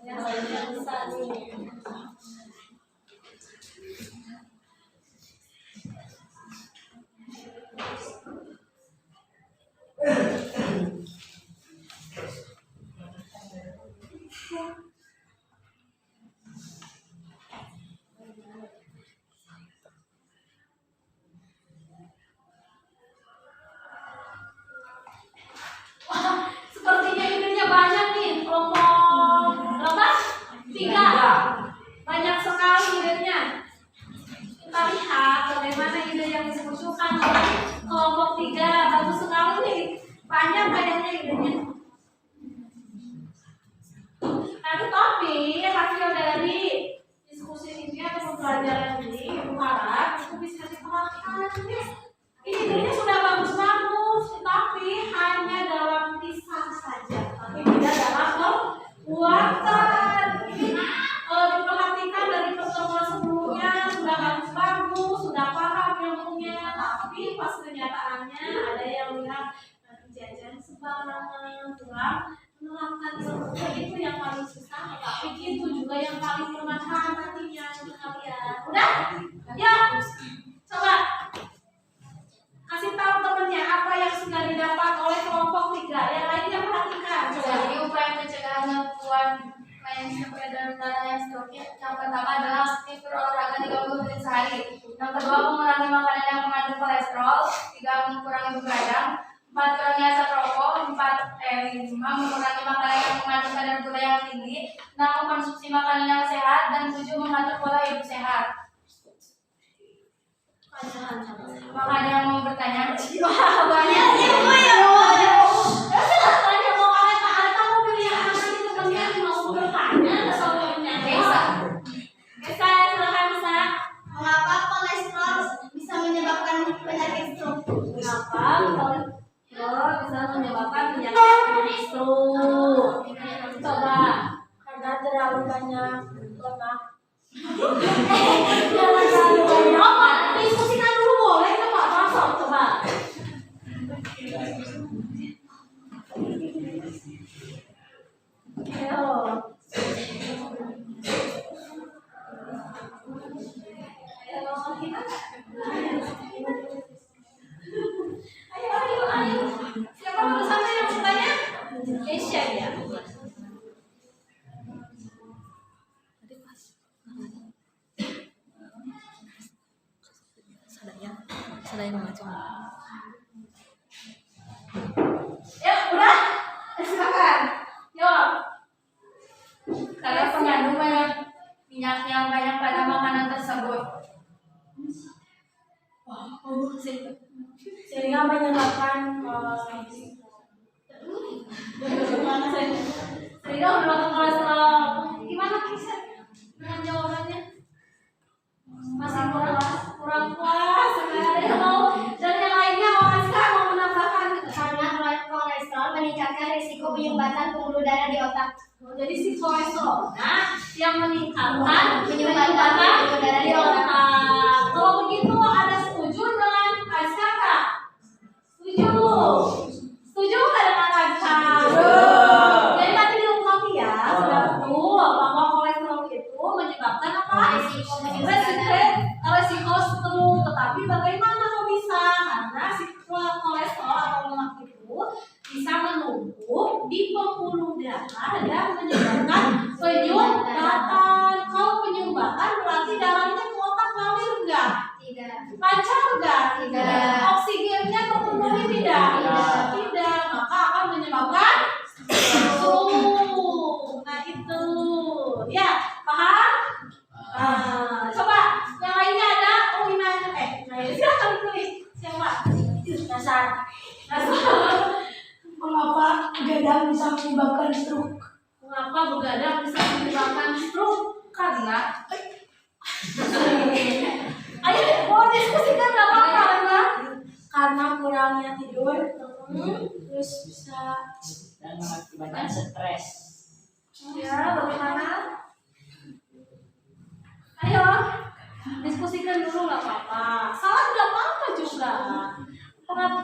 Speaker 1: Yang lainnya bisa nih. Wah, sepertinya idenya banyak nih, kelompok berapa? 3. Banyak sekali idenya. Kita lihat bagaimana ide yang dimunculkan oleh kelompok 3. Bagus sekali nih, banyak kayaknya idenya. Nah, tetapi hasil dari diskusi ini atau pembelajaran ini, Ibu harap itu bisa diperhatikan. Ini idenya sudah bagus-bagus, tetapi hanya dalam lisan saja, tapi tidak dalam perbuatan. Diperhatikan dari pertemuan sebelumnya sudah bagus-bagus, sudah paham ilmunya, tapi pas kenyataannya ada yang lihat jajan sembarangan, kurang menerapkan ilmunya. Itu yang paling susah, tapi itu juga yang paling bermanfaat nantinya untuk kalian. Udah? Ya, coba kasih tahu temennya apa yang sudah didapat oleh kelompok 3. Yang lainnya perhatikan.
Speaker 2: Jadi upaya pencegahan gangguan main sepeda darah yang struktur yang pertama adalah aktif berolahraga 30 menit sehari. Yang kedua, mengurangi makanan yang mengandung kolesterol. 3, mengurangi begadang. 4, kurangi asap rokok. 5, mengurangi makanan yang mengandung kadar gula yang tinggi. 6, mengkonsumsi makanan yang sehat. Dan 7, mengatur pola hidup sehat. Makanya yang mau bertanya,
Speaker 1: Banyak ibu ya. Tanya mau ada mau pilih yang mana itu temennya mau bertanya atau mau menyanyi? Bisa silakan bisa.
Speaker 2: mengapa kolesterol bisa menyebabkan penyakit stroke?
Speaker 1: Kenapa kolesterol bisa menyebabkan penyakit stroke? Coba.
Speaker 4: Karena terlalu banyak lemak.
Speaker 1: Jangan terlalu banyak. Oh, diskusikan dulu boleh coba masuk coba. Ayo. Ayo. Siapa bersama yang bertanya? Keisha ya.
Speaker 5: Sadaya mengacung.
Speaker 1: Ya, udah. Silakan. Yuk.
Speaker 2: Karena mengandung banyak minyak yang banyak pada makanan tersebut.
Speaker 4: Sehingga menyebabkan
Speaker 1: Sehingga menyebabkan kolesterol. Gimana Kisah dengan jawabannya? Masih kurang puas sekali. Dan yang lainnya mau menambahkan
Speaker 2: Karena kolesterol meningkatkan risiko penyumbatan pembuluh darah di otak.
Speaker 1: jadi si kolesterol yang meningkatkan
Speaker 2: Penyumbatan pembuluh darah
Speaker 1: di otak. Kalau begitu ada setuju dengan Aisyah kak? Setuju? Setuju nggak dengan Aisyah? Jadi tadi diungkapi ya, sudah betul bahwa kolesterol itu menyebabkan apa? Resiko stroke. Tetapi bagaimana kok bisa? Karena si kolesterol atau lemak itu bisa menumpuk di pembuluh darah dan menyebabkan penyumbatan. Kalau penyumbatan berarti darahnya ke otak ngalir enggak?
Speaker 2: Tidak.
Speaker 1: Lancar enggak?
Speaker 2: Tidak.
Speaker 1: Oksigennya terpenuhi tidak?
Speaker 4: Mengapa begadang bisa menyebabkan stroke?
Speaker 1: Mengapa begadang bisa menyebabkan stroke? Karena ayo mau diskusikan nggak apa-apa Rena.
Speaker 4: Karena kurangnya tidur, terus bisa
Speaker 6: dan mengakibatkan stres.
Speaker 1: Ya, bagaimana? Ayo, diskusikan dulu nggak apa-apa. Salah nggak apa-apa juga.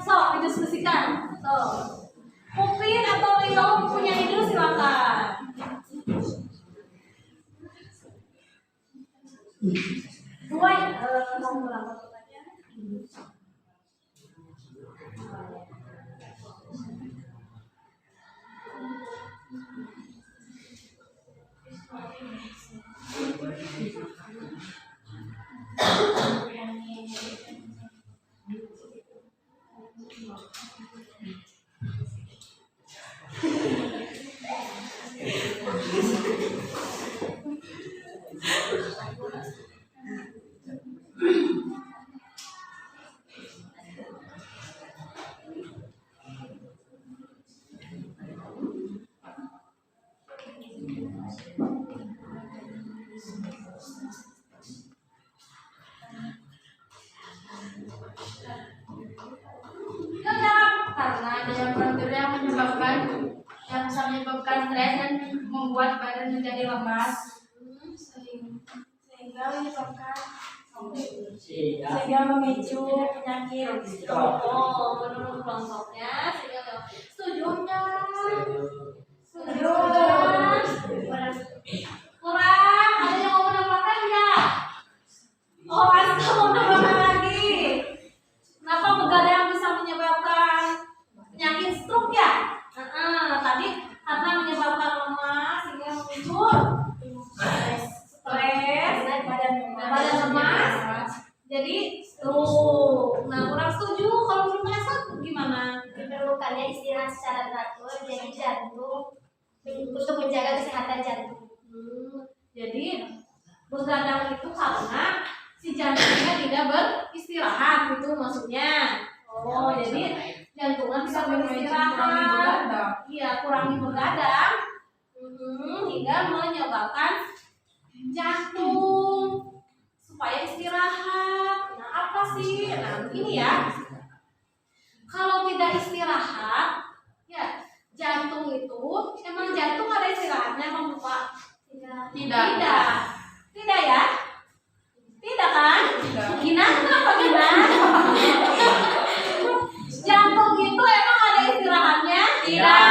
Speaker 1: Sok didiskusikan. Mungkin atau Leo punya ide silakan. Dua, mau ulang pertanyaannya?
Speaker 2: Karena adanya faktor yang bisa menyebabkan stres dan membuat badan menjadi lemas sehingga memicu penyakit stroke.
Speaker 1: Menurut kelompoknya, setuju nggak?
Speaker 2: Setuju.
Speaker 1: Kurang, ada yang mau menambahkan nggak? Oh, Aska mau menambahkan lagi. Kenapa begadang bisa menyebabkan penyakit stroke ya? Tadi karena menyebabkan lemas sehingga memicu stres, badan lemas, jadi stroke. Nah, kurang setuju. Kalau menurut Aska gimana?
Speaker 7: Diperlukannya istirahat secara teratur jadi jantung untuk menjaga kesehatan jantung.
Speaker 1: Jadi begadang itu karena si jantungnya tidak beristirahat, itu maksudnya. Oh, jadi jantungnya bisa beristirahat. Iya, kurangi begadang hingga menyebabkan jantung supaya istirahat. Nah, apa sih? Nah, ini ya. Kalau tidak istirahat, ya jantung itu emang jantung ada istirahatnya, Bang Lupa? Tidak ya? Tidak kan? Gina, kenapa Gina? Jantung itu emang ada istirahatnya? Tidak.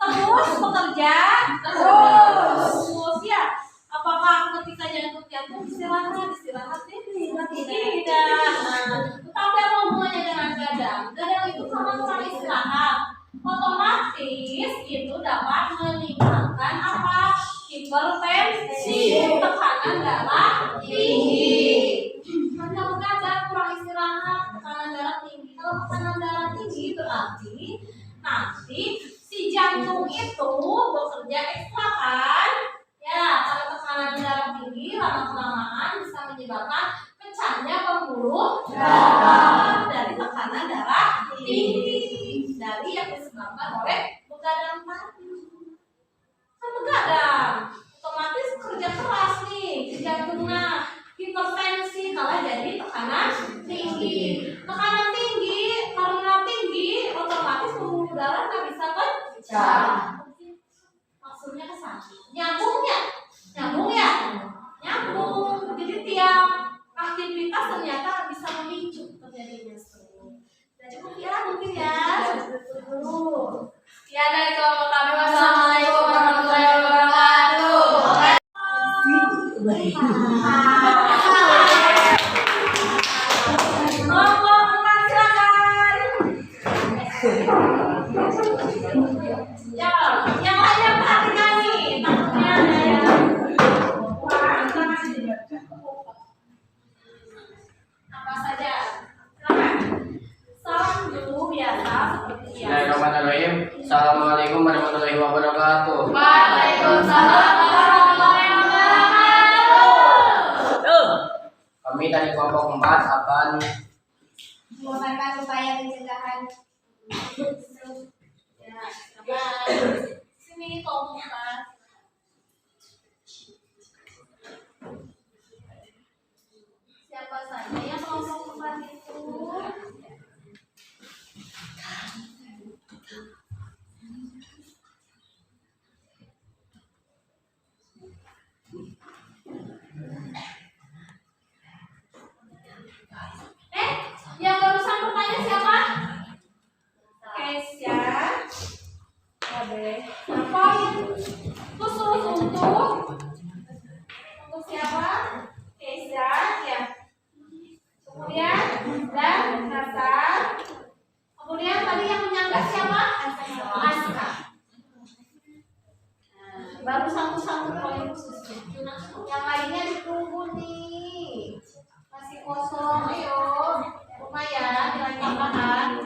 Speaker 1: Terus bekerja? Terus ya. Apakah ketika jantung istirahat tidak? Tapi apa hubungannya dengan gadang? Gadang itu karena kurang istirahat, otomatis itu dapat meningkatkan apa? Hipertensi, tekanan darah tinggi. Karena begadang kurang istirahat, tekanan darah tinggi. Kalau tekanan darah tinggi berarti nanti si jantung itu bekerja ekstra kan? Ya, kalau tekanan darah tinggi lama-kelamaan bisa menyebabkan pecahnya pembuluh darah dari tekanan darah tinggi dari yang disebabkan oleh begadang tadi. Kan begadang otomatis kerja keras nih jantungnya, hipertensi kalah jadi tekanan tinggi. Tekanan tinggi karena tinggi otomatis pembuluh darah nggak bisa pecah. Maksudnya ke sana. Nyambung ya? Nyambung. Jadi tiap aktivitas ternyata bisa memicu terjadinya stroke. Nah, cukup ya mungkin ya. Dulu.
Speaker 2: Ya, dari kelompok kami, wassalamualaikum warahmatullahi wabarakatuh.
Speaker 1: Kelompok empat silakan. Ya, yang lainnya perhatikan nih. Takutnya ada yang apa saja. Silakan. Salam dulu biasa seperti biasa.
Speaker 6: Bismillahirrahmanirrahim. Assalamualaikum warahmatullahi wabarakatuh.
Speaker 2: Waalaikumsalam warahmatullahi wabarakatuh.
Speaker 6: Kami dari kelompok 4 akan
Speaker 7: memaparkan upaya pencegahan
Speaker 1: Ya, coba sini kompas. Siapa saja yang kelompok 4 itu? Yang barusan bertanya siapa? Kesya. Apa khusus untuk siapa? Kesya ya. Kemudian dan Nasa. Kemudian tadi yang menyangka siapa? Aska. Baru satu poin khusus. Yang lainnya ditunggu nih. Masih kosong, ayo. Lumayan, nilai tambahan.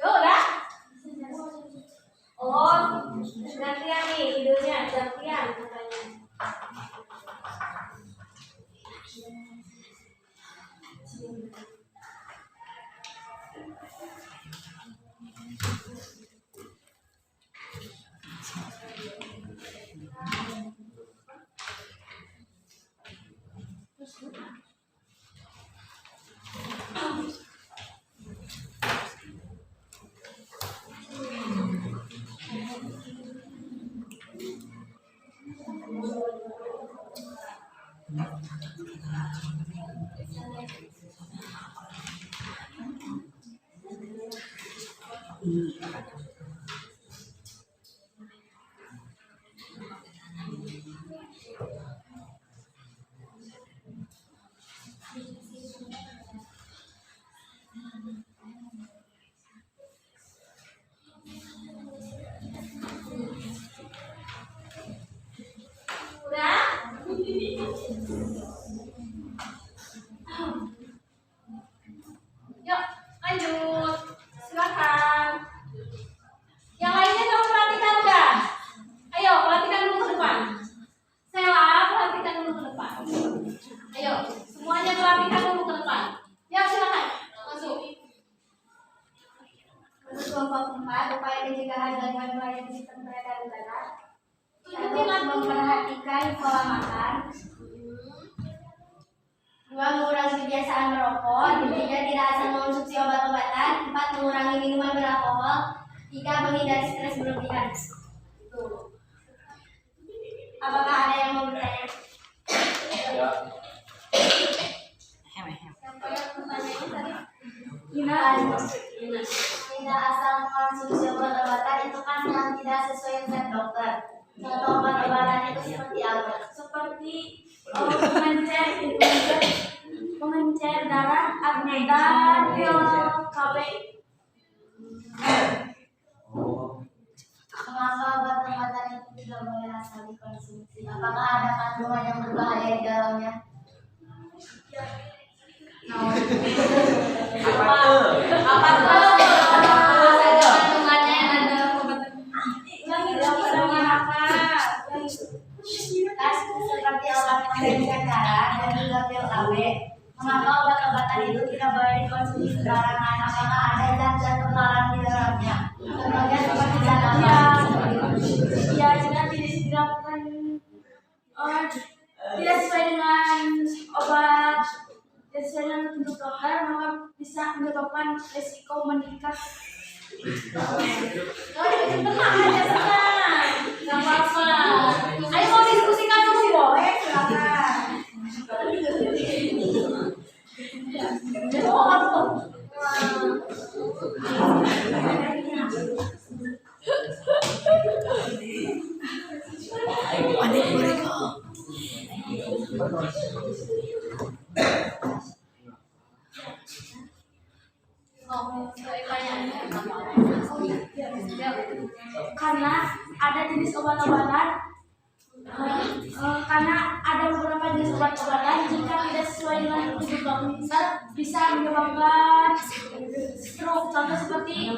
Speaker 1: Udah? Oh, gantian nih idenya, gantian katanya. Udah? Yuk, lanjut. Silakan. Yang lainnya kamu perhatikan udah? Ayo, perhatikan dulu ke depan. Sela, perhatikan dulu ke depan. Ayo, semuanya perhatikan dulu ke depan. Ya, silakan. Masuk.
Speaker 7: untuk kelompok 4 upaya pencegahan gangguan pada sistem peredaran darah.
Speaker 1: Tunjukin aku.
Speaker 7: Memperhatikan pola makan. 2. Mengurangi kebiasaan merokok. 3. Tidak asal mengonsumsi obat-obatan. 4. Mengurangi minuman beralkohol. 3. Menghindari stres berlebihan. Tuh. Apakah ada yang mau bertanya?
Speaker 6: Ya.
Speaker 1: Siapa yang bertanya ini tadi?
Speaker 7: Tidak asal mengonsumsi obat-obatan itu kan yang tidak sesuai resep dokter. Contoh obat-obatan itu seperti apa?
Speaker 1: Seperti pengencer darah, dan pil KB.
Speaker 7: Mengapa obat-obatan itu tidak boleh asal dikonsumsi? Apakah ada kandungan yang berbahaya di dalamnya?
Speaker 1: Apa tuh? Kandungannya ada obat. Kandungan apa?
Speaker 7: Tes seperti obat pengencer darah dan juga pil KB. Mengapa obat-obatan itu tidak boleh dikonsumsi sembarangan? Apakah ada zat-zat terlarang di dalamnya? Contohnya seperti zat apa?
Speaker 1: Ya, jika tidak dilakukan tidak sesuai dengan obat, tidak sesuai dengan petunjuk dokter, maka bisa menyebabkan risiko meningkat. Tenang aja, tenang, nggak apa-apa. Ayo mau diskusikan dulu, boleh silakan.
Speaker 4: mereka.
Speaker 2: Karena ada jenis obat-obatan karena ada beberapa jenis obat-obatan jika tidak sesuai dengan tujuan dokter bisa menyebabkan stroke, contoh seperti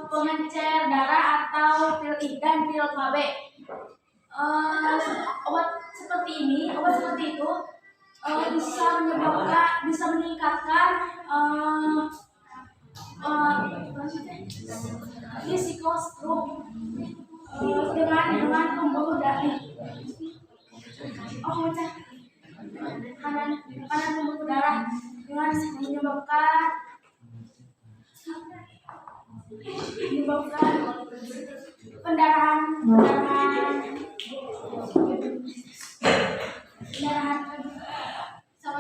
Speaker 2: pengencer darah atau pil I dan pil KB. Obat seperti itu bisa meningkatkan risiko stroke dengan pembuluh darah. Kanan pembuluh darah dengan menyebabkan pendarahan sama pendarahan di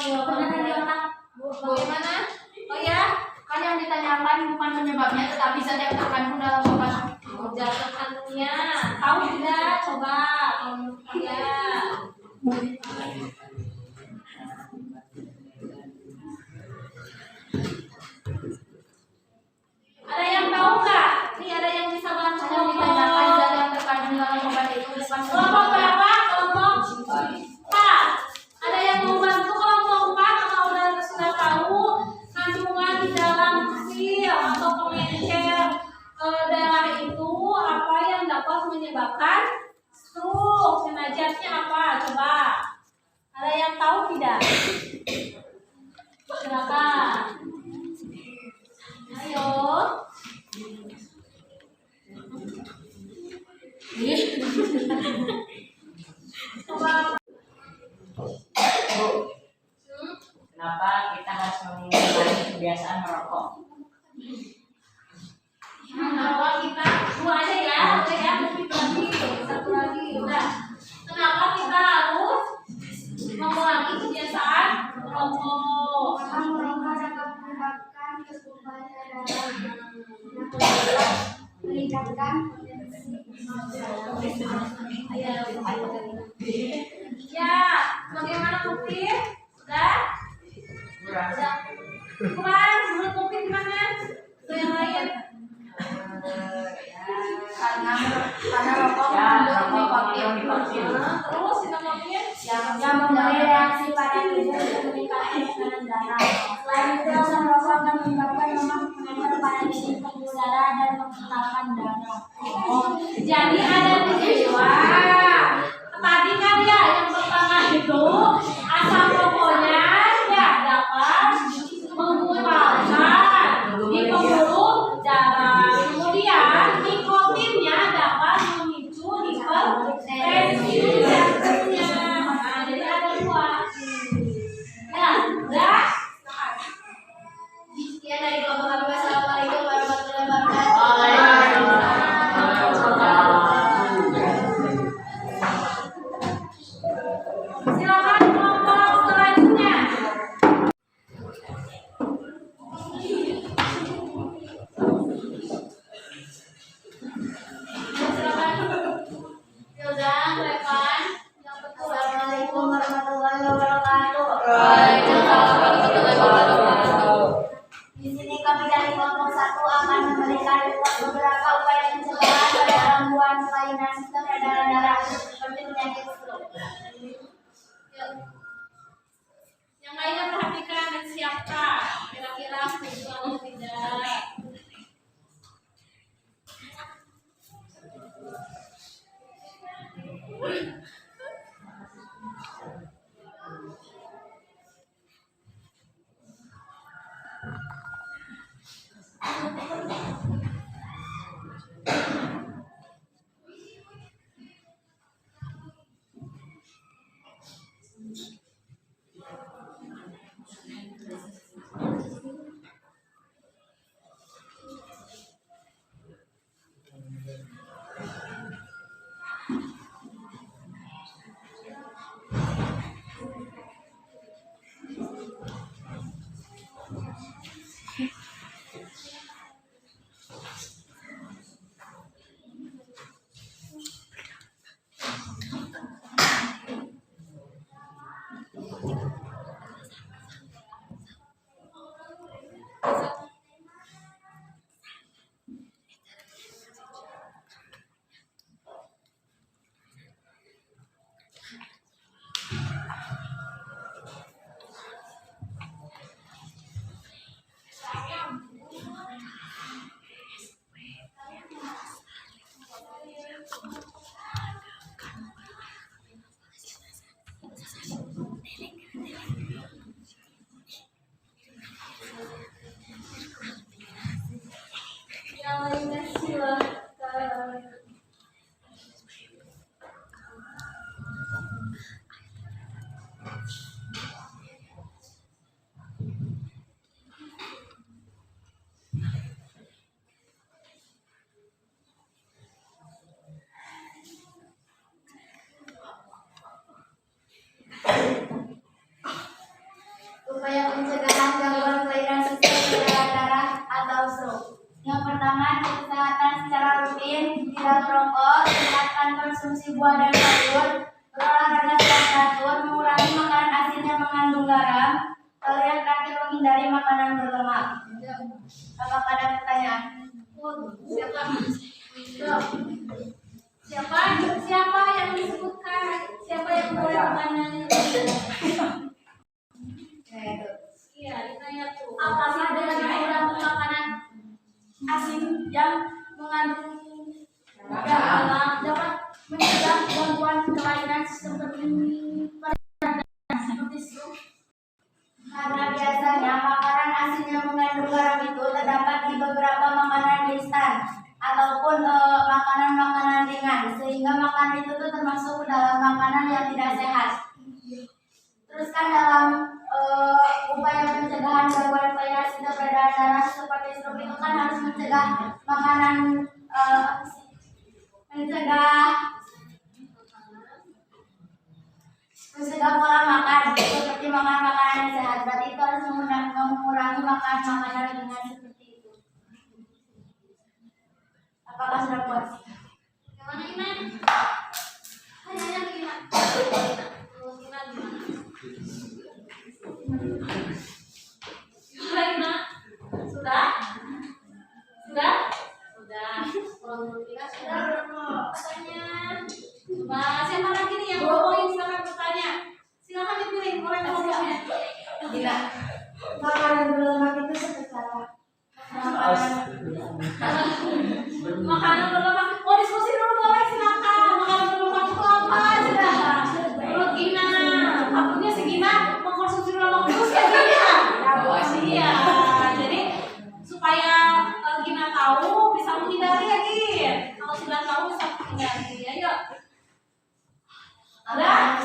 Speaker 2: otak. Bagaimana? Oh ya, kan yang ditanyakan bukan penyebabnya tetapi zat yang terkandung dalam obat.
Speaker 1: Zat terkandungnya tahu tidak? Coba ya. Ada yang tahu nggak? Nih ada yang bisa bantu
Speaker 2: Yang ditanyakan zat yang terkandung dalam obat itu bukan
Speaker 1: kelompok berapa? Kelompok 4. Ada yang mau bantu kelompok 4 atau sudah tahu kandungan di dalam pil atau pengencer darah itu apa yang dapat menyebabkan stroke? Zatnya apa? Coba. Ada yang tahu tidak? Silakan. Ayo. Coba.
Speaker 6: Kenapa kita harus mengurangi kebiasaan merokok?
Speaker 1: Kenapa kita dua aja ya, udah ya, satu lagi, udah. Kenapa kita harus mengurangi kebiasaan merokok?
Speaker 2: Karena merokok dapat menyebabkan kesuburan darah, meningkatkan
Speaker 1: Ya, bagaimana Mufid? Sudah? Sudah. Kurang, menurut Mufid gimana? Ke yang lain?
Speaker 2: karena rokok mengandung nikotin.
Speaker 1: Terus kita Mufid?
Speaker 2: Yang memberi reaksi pada tubuh dan meningkatkan tekanan darah. Selain itu, asam rokok akan menyebabkan lemak menempel pada titik pembuluh darah dan menghantarkan darah.
Speaker 1: Jadi ada peristiwa. Tadi kan ya yang pertama itu asam rokoknya ya dapat mengumpulkan di pembuluh darah. Kemudian nikotinnya dapat memicu hipertensi jantungnya. Nah, jadi ada dua. Ya, udah.
Speaker 7: Sekian dari kelompok kami. Wassalamualaikum warahmatullahi wabarakatuh.
Speaker 1: Silakan kelompok selanjutnya.
Speaker 2: Yaudah, Revan. Yang betul.
Speaker 7: Assalamualaikum warahmatullahi wabarakatuh. Di sini kami dari kelompok 1 akan memberikan beberapa upaya pencegahan pada gangguan kelainan sistem peredaran darah seperti penyakit stroke.
Speaker 1: Yang lainnya perhatikan dan siapkan. Kira-kira setuju atau tidak.
Speaker 2: buah dan sayur, berolahraga secara teratur, mengurangi makanan asin yang mengandung garam, lalu yang terakhir menghindari makanan berlemak. Apakah ada pertanyaan?
Speaker 1: Siapa yang disebutkan? Siapa yang boleh bertanya? Iya, ditanya tuh.
Speaker 2: Apakah dengan mengurangi makanan asin yang mengandung garam dapat mencegah gangguan kelainan seperti stroke? Karena biasanya makanan asin yang mengandung garam itu terdapat di beberapa makanan instan ataupun makanan-makanan ringan, sehingga makanan itu tuh termasuk dalam makanan yang tidak sehat. Terus kan dalam upaya pencegahan gangguan kelainan sistem peredaran darah seperti stroke itu kan harus mencegah makanan mencegah pola makan seperti makan makanan yang sehat. Berarti itu harus mengurangi makan makanan ringan seperti itu. Apakah sudah puas?
Speaker 1: Gimana Iman? Tanya gimana? Gimana? Gimana? Sudah? Sudah? Sudah. Kalau menurut kita sudah. Katanya. Coba siapa lagi nih yang mau poin silakan bertanya. Silakan dipilih oleh kelompoknya.
Speaker 2: Gila.
Speaker 4: Makanan berlemak itu seperti apa?
Speaker 1: Makanan berlemak. Oh, diskusi dulu boleh silakan. Makanan berlemak itu apa? Silakan. Menurut Gina, takutnya si Gina mengkonsumsi lemak terus ya Gina. Iya. Jadi supaya Gina tahu bisa menghindari ya Gina. Kalau sudah tahu bisa menghindari. Ayo. Ada?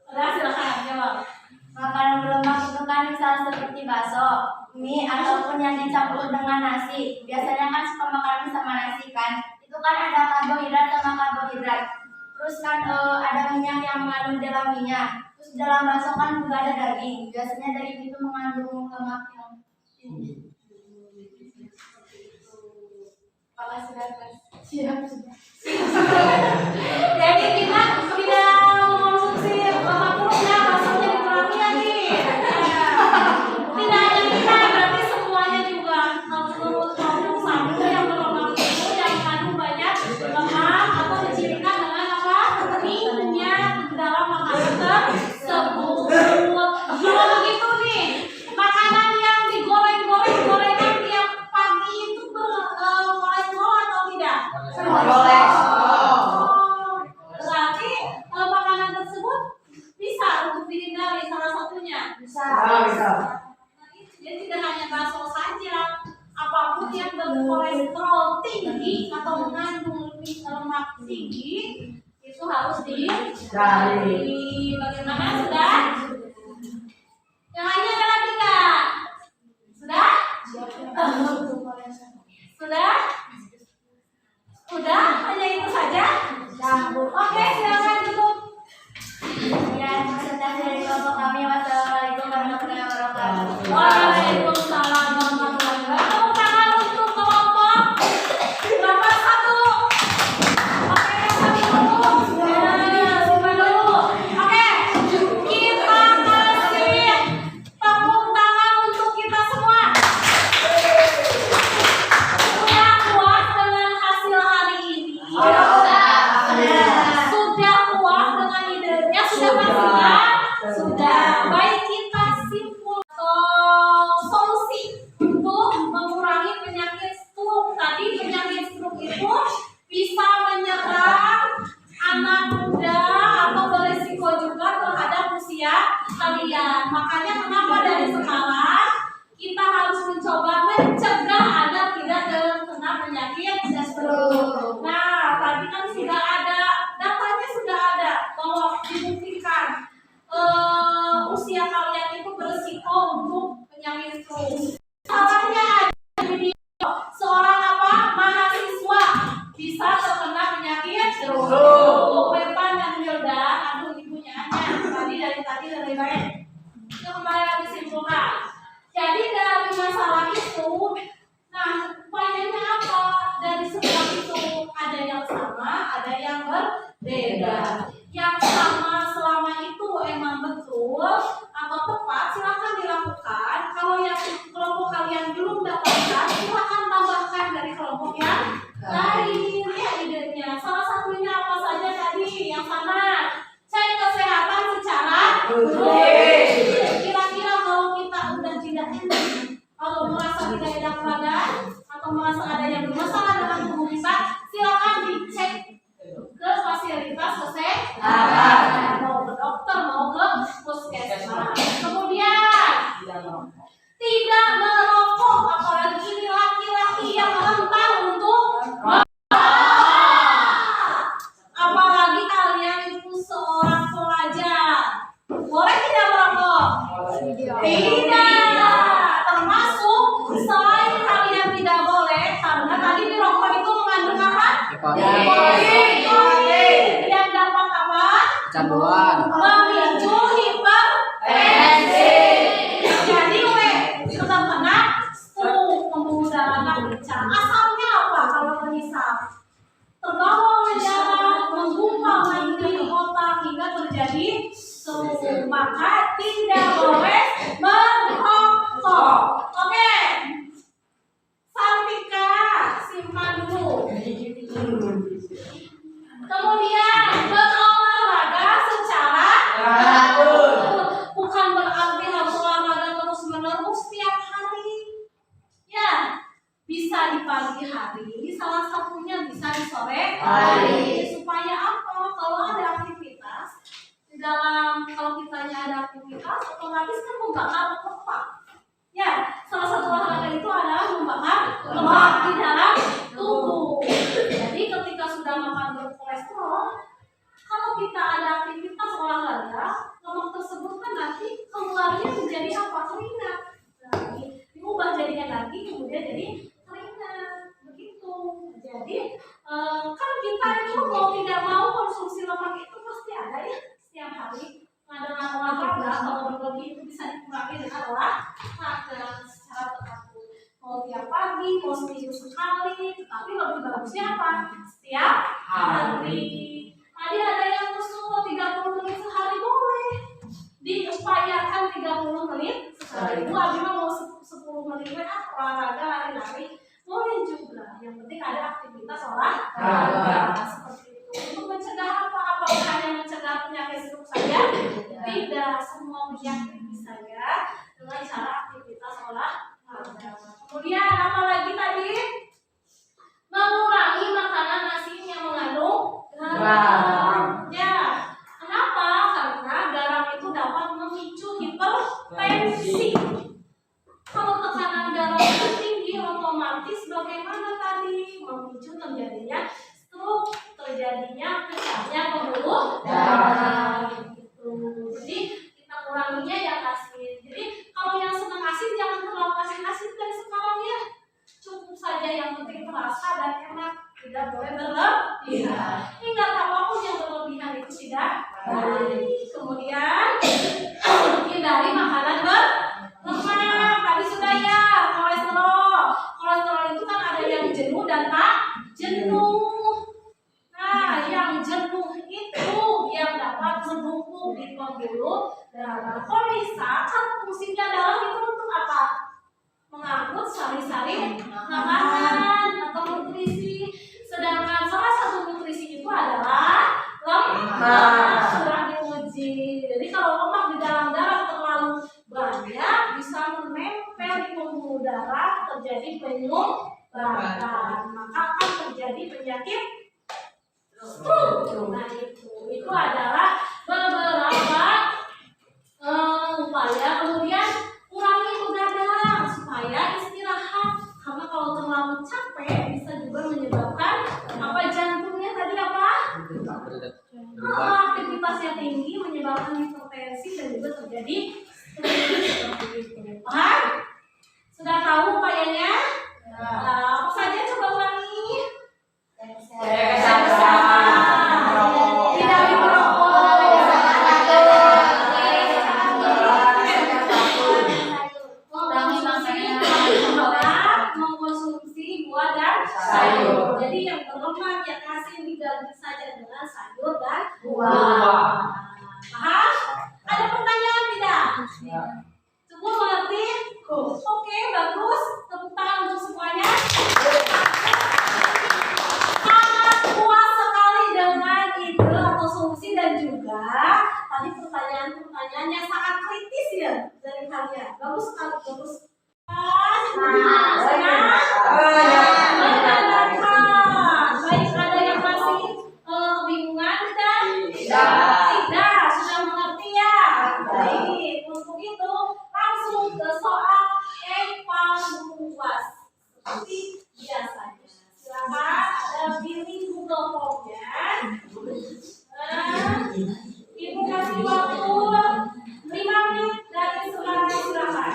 Speaker 1: Silakan jawab.
Speaker 2: Makanan berlemak itu kan misalnya seperti bakso, mie, ataupun yang dicampur dengan nasi. Biasanya kan suka makan mie sama nasi kan. Itu kan ada karbohidrat sama karbohidrat. Terus kan ada minyak yang mengandung dalam minyak. Terus dalam bakso kan juga ada daging. Biasanya daging itu mengandung lemak yang tinggi. Apakah sudah siap?
Speaker 1: Jadi kita tidak mengkonsumsi lemak terus ya, baksonya dikurangi ya nih. Tidak hanya kita, berarti semuanya juga. Menurut kelompok satu yang berlemak itu yang mengandung banyak lemak atau dicirikan dengan apa? Minyak dalam makanan tersebut. Kalau begitu nih, makanan yang digoreng-gorengan tiap pagi itu berkolesterol atau tidak? Berarti makanan tersebut bisa untuk dihindari salah satunya.
Speaker 4: Bisa.
Speaker 1: Jadi tidak hanya bakso saja, apapun yang berkolesterol tinggi atau mengandung lemak tinggi itu harus dihindari. Bagaimana sudah? Yang lainnya ada lagi nggak? Sudah? Sudah? Udah? Hanya itu saja? Oke, silakan tutup.
Speaker 2: Ya, peserta dari kelompok kami. Wassalamualaikum warahmatullahi wabarakatuh.
Speaker 1: Waalaikumsalam warahmatullahi wabarakatuh. Tepuk tangan untuk kelompok berapa satu? Oke, kami dulu. Simpan dulu. Oke, kita kasih tepuk tangan untuk kita semua. Sudah puas dengan hasil hari ini? Sudah puas dengan idenya? Sudah maksimal? Sudah. Baik, kita simpul solusi untuk mengurangi penyakit stroke. Tadi penyakit stroke itu bisa menyerang anak muda atau berisiko juga terhadap usia kalian. Makanya kenapa dari sekarang kita harus mencoba mencegah agar tidak terkena penyakit stroke. Nah, tadi kan sudah ada datanya, sudah ada bahwa dibuktikan usia kalian itu berisiko untuk penyakit stroke. Salahnya ada video seorang mahasiswa bisa terkena penyakit stroke. Beban dan Hilda, aduh ibunya Anya tadi dari baik. Kita kembali lagi simpulkan. Jadi dari masalah itu, nah upayanya apa? Dari semua itu ada yang sama, ada yang berbeda. memicu hipertensi. Jadi benar-benar pembuluh darahnya pecah. Asalnya apa? Kalau menyesal terbawa oleh darah, menggumpal lagi di otak hingga terjadi stroke. Maka tidak boleh merokok. Oke, Sartika simpan dulu. Kemudian berolahraga secara teratur. Bukan berarti harus olahraga terus-menerus setiap hari. Ya, bisa di pagi hari, salah satunya bisa di sore hari. Supaya apa? Kalau ada aktivitas di dalam, kalau kitanya ada aktivitas, otomatis kan membakar lemak. Ya, salah satu olahraga itu adalah membakar lemak di dalam tubuh. Jadi ketika sudah makan berkolesterol, kalau kita ada aktivitas olahraga, lemak tersebut kan nanti keluarnya menjadi apa? Keringat. Nah, diubah jadinya lagi, kemudian jadi keringat. Begitu. Jadi kan kita itu mau tidak mau konsumsi lemak itu pasti ada ya setiap hari. Nah, dengan olahraga kalau berlebih itu bisa dikurangi dengan olahraga secara teratur. Mau tiap pagi, mau seminggu sekali, tetapi lebih bagusnya apa? Setiap hari. Tadi ada yang usul 30 menit sehari boleh. Diupayakan 30 menit sehari. Bu Abimah mau 10 menit olahraga lari-lari boleh juga. Yang penting ada aktivitas olahraga seperti itu. Untuk mencegah apa? Apakah hanya mencegah penyakit stroke saja? Tidak, semua penyakit bisa ya dengan cara aktivitas olahraga. Kemudian apa lagi tadi? Mengurangi makanan asin yang mengandung garam. Ya, kenapa? Karena garam itu dapat memicu hipertensi. Kalau tekanan darahnya tinggi, otomatis bagaimana tadi? Memicu terjadinya stroke, terjadinya pecahnya pembuluh darah. Gitu. Jadi kita kuranginya yang asin. Jadi kalau yang senang asin jangan terlalu asin dari sekarang ya. Cukup saja yang penting terasa dan enak. Tidak boleh berlebihan. Ingat apapun yang berlebihan itu tidak baik. Kemudian hindari makanan berlemak. Tadi sudah ya, kolesterol. Kolesterol itu kan ada yang jenuh dan tak jenuh. Nah, yang jenuh itu yang dapat menumpuk di pembuluh darah. Kalau misalkan fungsinya darah itu untuk apa? Mengangkut sari-sari makanan atau nutrisi. Sedangkan salah satu nutrisi itu adalah lemak. Sudah diuji. Jadi kalau lemak di dalam darah terlalu banyak bisa menempel di pembuluh darah, terjadi penyumbatan. Maka akan terjadi penyakit stroke. Nah itu adalah beberapa upaya. Kemudian kurangi begadang supaya istirahat. Karena kalau terlalu capek bisa juga menyebabkan apa, jantungnya tadi apa? Aktivitasnya tinggi menyebabkan hipertensi dan juga terjadi seperti itu. Paham? Sudah tahu upayanya? Apa saja coba ulangi? Hindari merokok, mengkonsumsi buah dan sayur. Jadi yang berlemak, yang asin diganti saja dengan sayur dan buah. Paham? Ada pertanyaan tidak? Semua mengerti? Oke, bagus. Tepuk tangan untuk semuanya. Sangat puas sekali dengan ide atau solusi dan juga tadi pertanyaan-pertanyaannya sangat kritis ya dari kalian. Bagus sekali, bagus. Baik, ada yang masih kebingungan tidak? Tidak, sudah mengerti ya? Baik, untuk itu langsung ke soal evaluasi seperti biasanya. Silakan pilih Google Form-nya. Ibu kasih waktu 5 menit dari sekarang, silakan.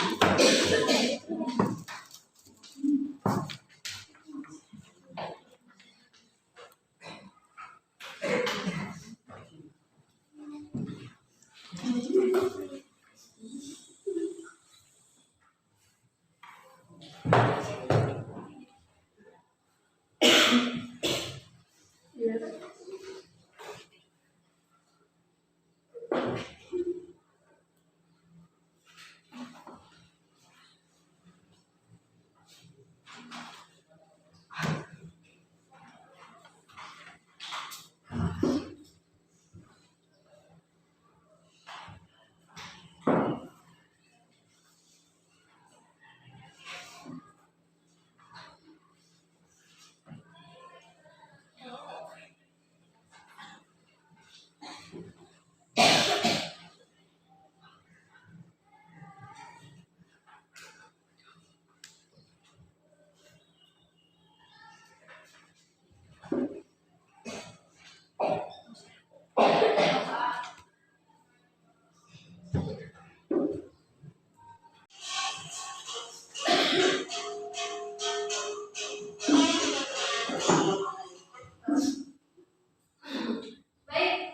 Speaker 1: Baik,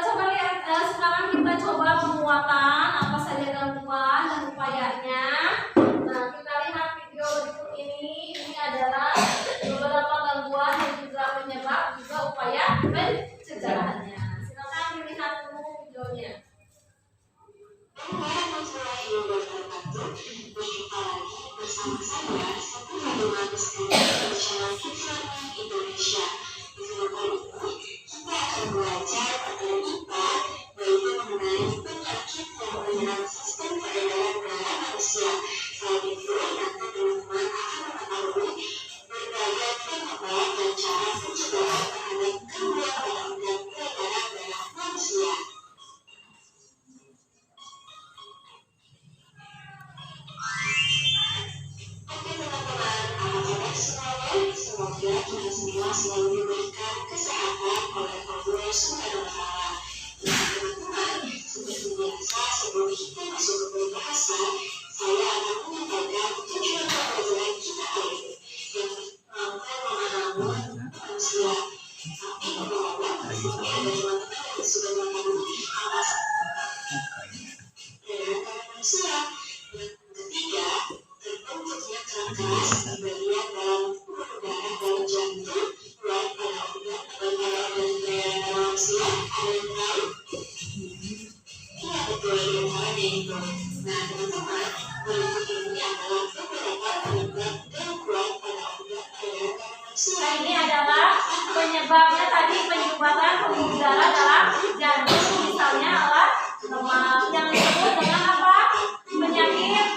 Speaker 1: coba lihat sekarang kita coba penguatan apa saja gangguan dan upayanya. Nah, kita lihat video berikut ini. Ini adalah beberapa gangguan dan juga penyebab juga upaya pencegahannya. Silakan dilihat dulu videonya.
Speaker 3: Bersama saya, Sekolah Bagus Nasional Indonesia. Di video kali ini, kita akan belajar materi IPA, yaitu mengenai penyakit yang menyerang sistem peredaran darah manusia. Selain itu, nanti teman-teman akan mengetahui berbagai penyebab dan cara pencegahan terhadap gangguan dalam dan peredaran darah manusia. Oke teman-teman, apa kabar semuanya? Semoga kita semua selalu diberikan kesehatan oleh Allah Subhanahu wa Ta'ala. Nah teman-teman, seperti biasa sebelum kita masuk ke pembahasan, saya akan menyampaikan tujuan pembelajaran kita hari ini, yang mampu memahami manusia. Tapi ngomong-ngomong, ada teman-teman yang sudah mengetahui apa peredaran manusia. Yang ketiga, terbentuknya keras di bagian dalam pembuluh darah dan jantung, baik pada organ peredaran dan peredaran manusia. Ada yang tahu? Iya betul, di antaranya itu. Nah teman-teman, berikut ini adalah beberapa penyebab gangguan pada organ peredaran manusia.
Speaker 1: Nah, ini adalah penyebabnya tadi penyumbatan pembuluh darah dalam jantung, misalnya adalah yang disebut dengan apa? Penyakit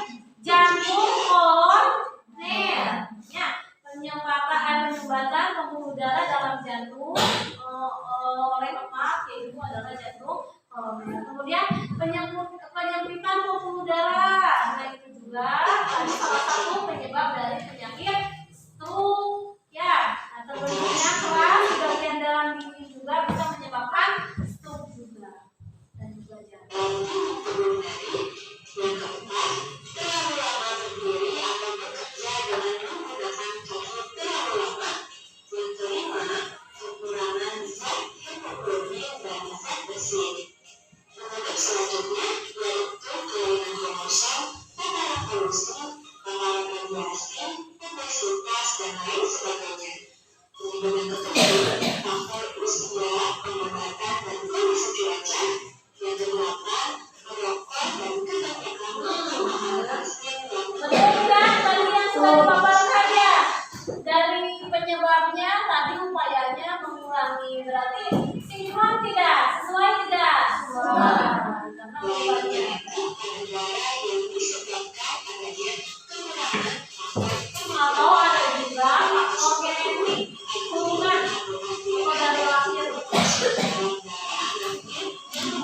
Speaker 1: jantung koroner. Ya, penyumbatan pembuluh darah dalam jantung oleh lemak, yaitu adalah jantung koroner. Kemudian penyempitan pembuluh darah. Nah, itu juga tadi salah satu penyebab dari penyakit stroke. Ya, nah, terbentuknya keras di bagian dalam dinding juga bisa menyebabkan stroke juga dan juga jantung.
Speaker 3: Yang keempat, terlalu lama berdiri atau bekerja dengan menggunakan kaki terlalu lama. Yang kelima, kekurangan zat hemoglobin dan zat besi. Penyebab selanjutnya yaitu kelainan kromosom, tekanan polusi, tekanan radiasi, obesitas, dan lain sebagainya. Penyebab yang ketujuh, faktor usia, pengobatan, dan kondisi cuaca. Yang kedelapan, merokok dan kebanyakan makanan yang
Speaker 1: Betul tidak? Tadi yang sudah dipaparkan ya. Dari penyebabnya tadi upayanya mengurangi, berarti sinkron tidak? Sesuai tidak? Sesuai. Karena upayanya
Speaker 3: yang disebabkan adanya kekurangan
Speaker 1: atau ada juga faktor genetik, turunan atau dari lahir.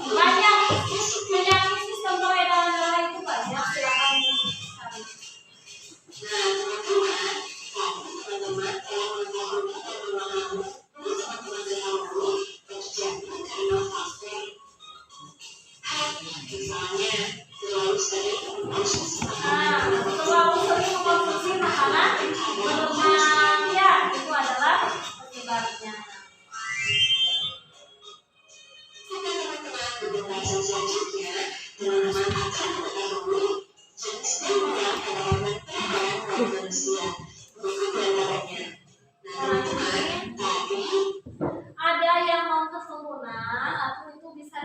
Speaker 1: Banyak penyakit sistem peredaran darah itu banyak, silakan dicari.
Speaker 3: Nah, teman-teman, teman-teman telah mengetahui dan memahami teman-teman ketahui terjadi karena faktor misalnya terlalu sering mengkonsumsi makanan
Speaker 1: Terlalu sering mengkonsumsi makanan berlemak, ya itu adalah penyebabnya.
Speaker 3: teman-teman beberapa saja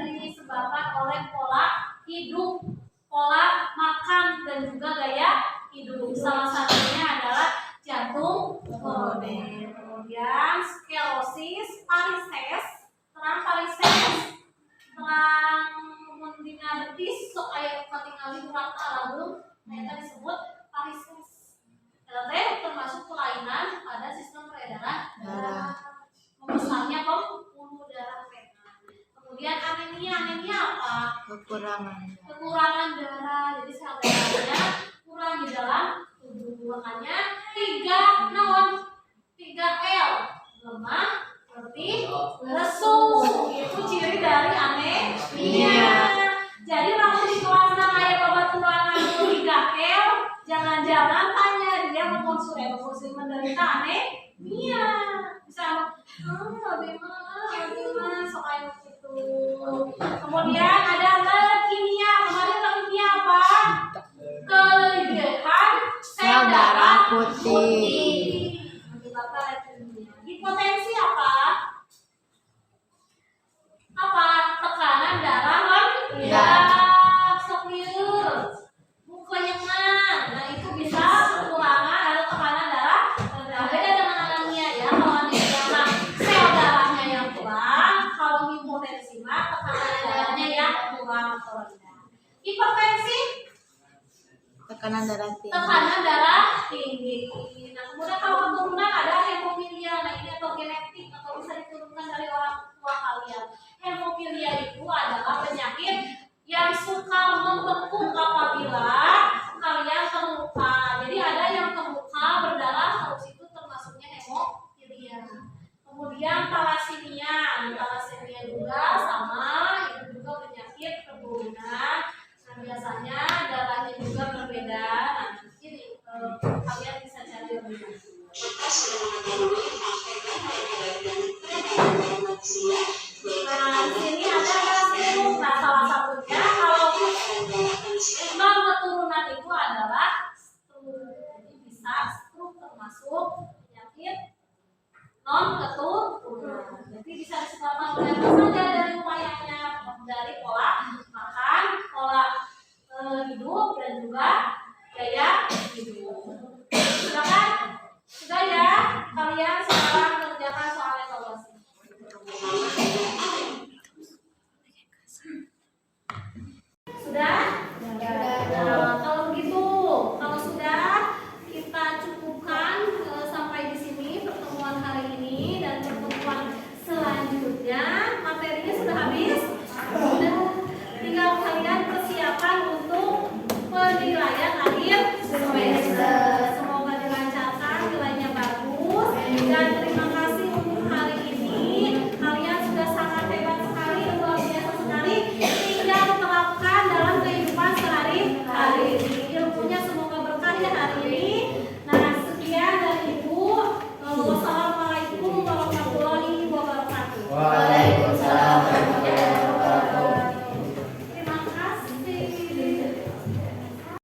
Speaker 1: disebabkan oleh pola hidup, pola makan dan juga gaya hidup. Salah satunya adalah jantung koroner. Kemudian sklerosis, varises, terang mundina betis sok aya katingali urata lalu ternyata disebut varises. Termasuk kelainan pada sistem peredaran darah. Membesarnya pembuluh darah vena. Kemudian anemia apa? Kekurangan darah. Jadi sel darahnya kurang di dalam tubuh. Makanya 3L lemah, letih, lesu. Itu ciri dari anemia. Jadi langsung di kelas aya babaturangan 3L, jangan-jangan tanya dia mengkonsumsi menderita anemia. Bisa bagaimana soal itu. Kemudian ada leukemia. Kemarin leukemia apa? Kelebihan sel darah putih. Menyebabkan leukemia. Hipotensi apa? Tekanan darah rendah. Sok lieur. Mukenyengan. Nah, itu bisa kekurangan ada tekanan darah rendah. Beda dengan anemia ya. Kalau anemia mah sel darahnya yang kurang, kalau hipotensi mah tekanan darahnya yang kurang atau rendah. Hipertensi
Speaker 5: Tekanan
Speaker 1: darah tinggi. Nah, kemudian kalau keturunan ada hemofilia. Nah, ini atau genetik atau bisa diturunkan dari orang tua kalian. Hemofilia itu adalah penyakit yang suka membeku apabila kalian terluka. Jadi ada yang terluka berdarah terus itu termasuknya hemofilia. Kemudian thalassemia juga sama, itu juga penyakit keturunan. Nah, biasanya darahnya juga berbeda. Nah, ini kalian bisa cari lebih lanjut. Nah, di sini ada stroke. Nah, salah satunya kalau non keturunan itu adalah stroke. Jadi bisa stroke termasuk penyakit non keturunan. Jadi bisa disebabkan oleh apa saja dari upayanya, dari pola makan, pola hidup dan juga gaya hidup. Sudah ya, kalian sekarang kerjakan soal evaluasi. Sudah? Nah, kalau begitu, kalau sudah kita cukupkan sampai di sini pertemuan hari ini dan pertemuan selanjutnya. Materinya sudah habis. Sudah. Tinggal kalian persiapan untuk penilaian akhir semester. Semoga dilancarkan, nilainya bagus dan terima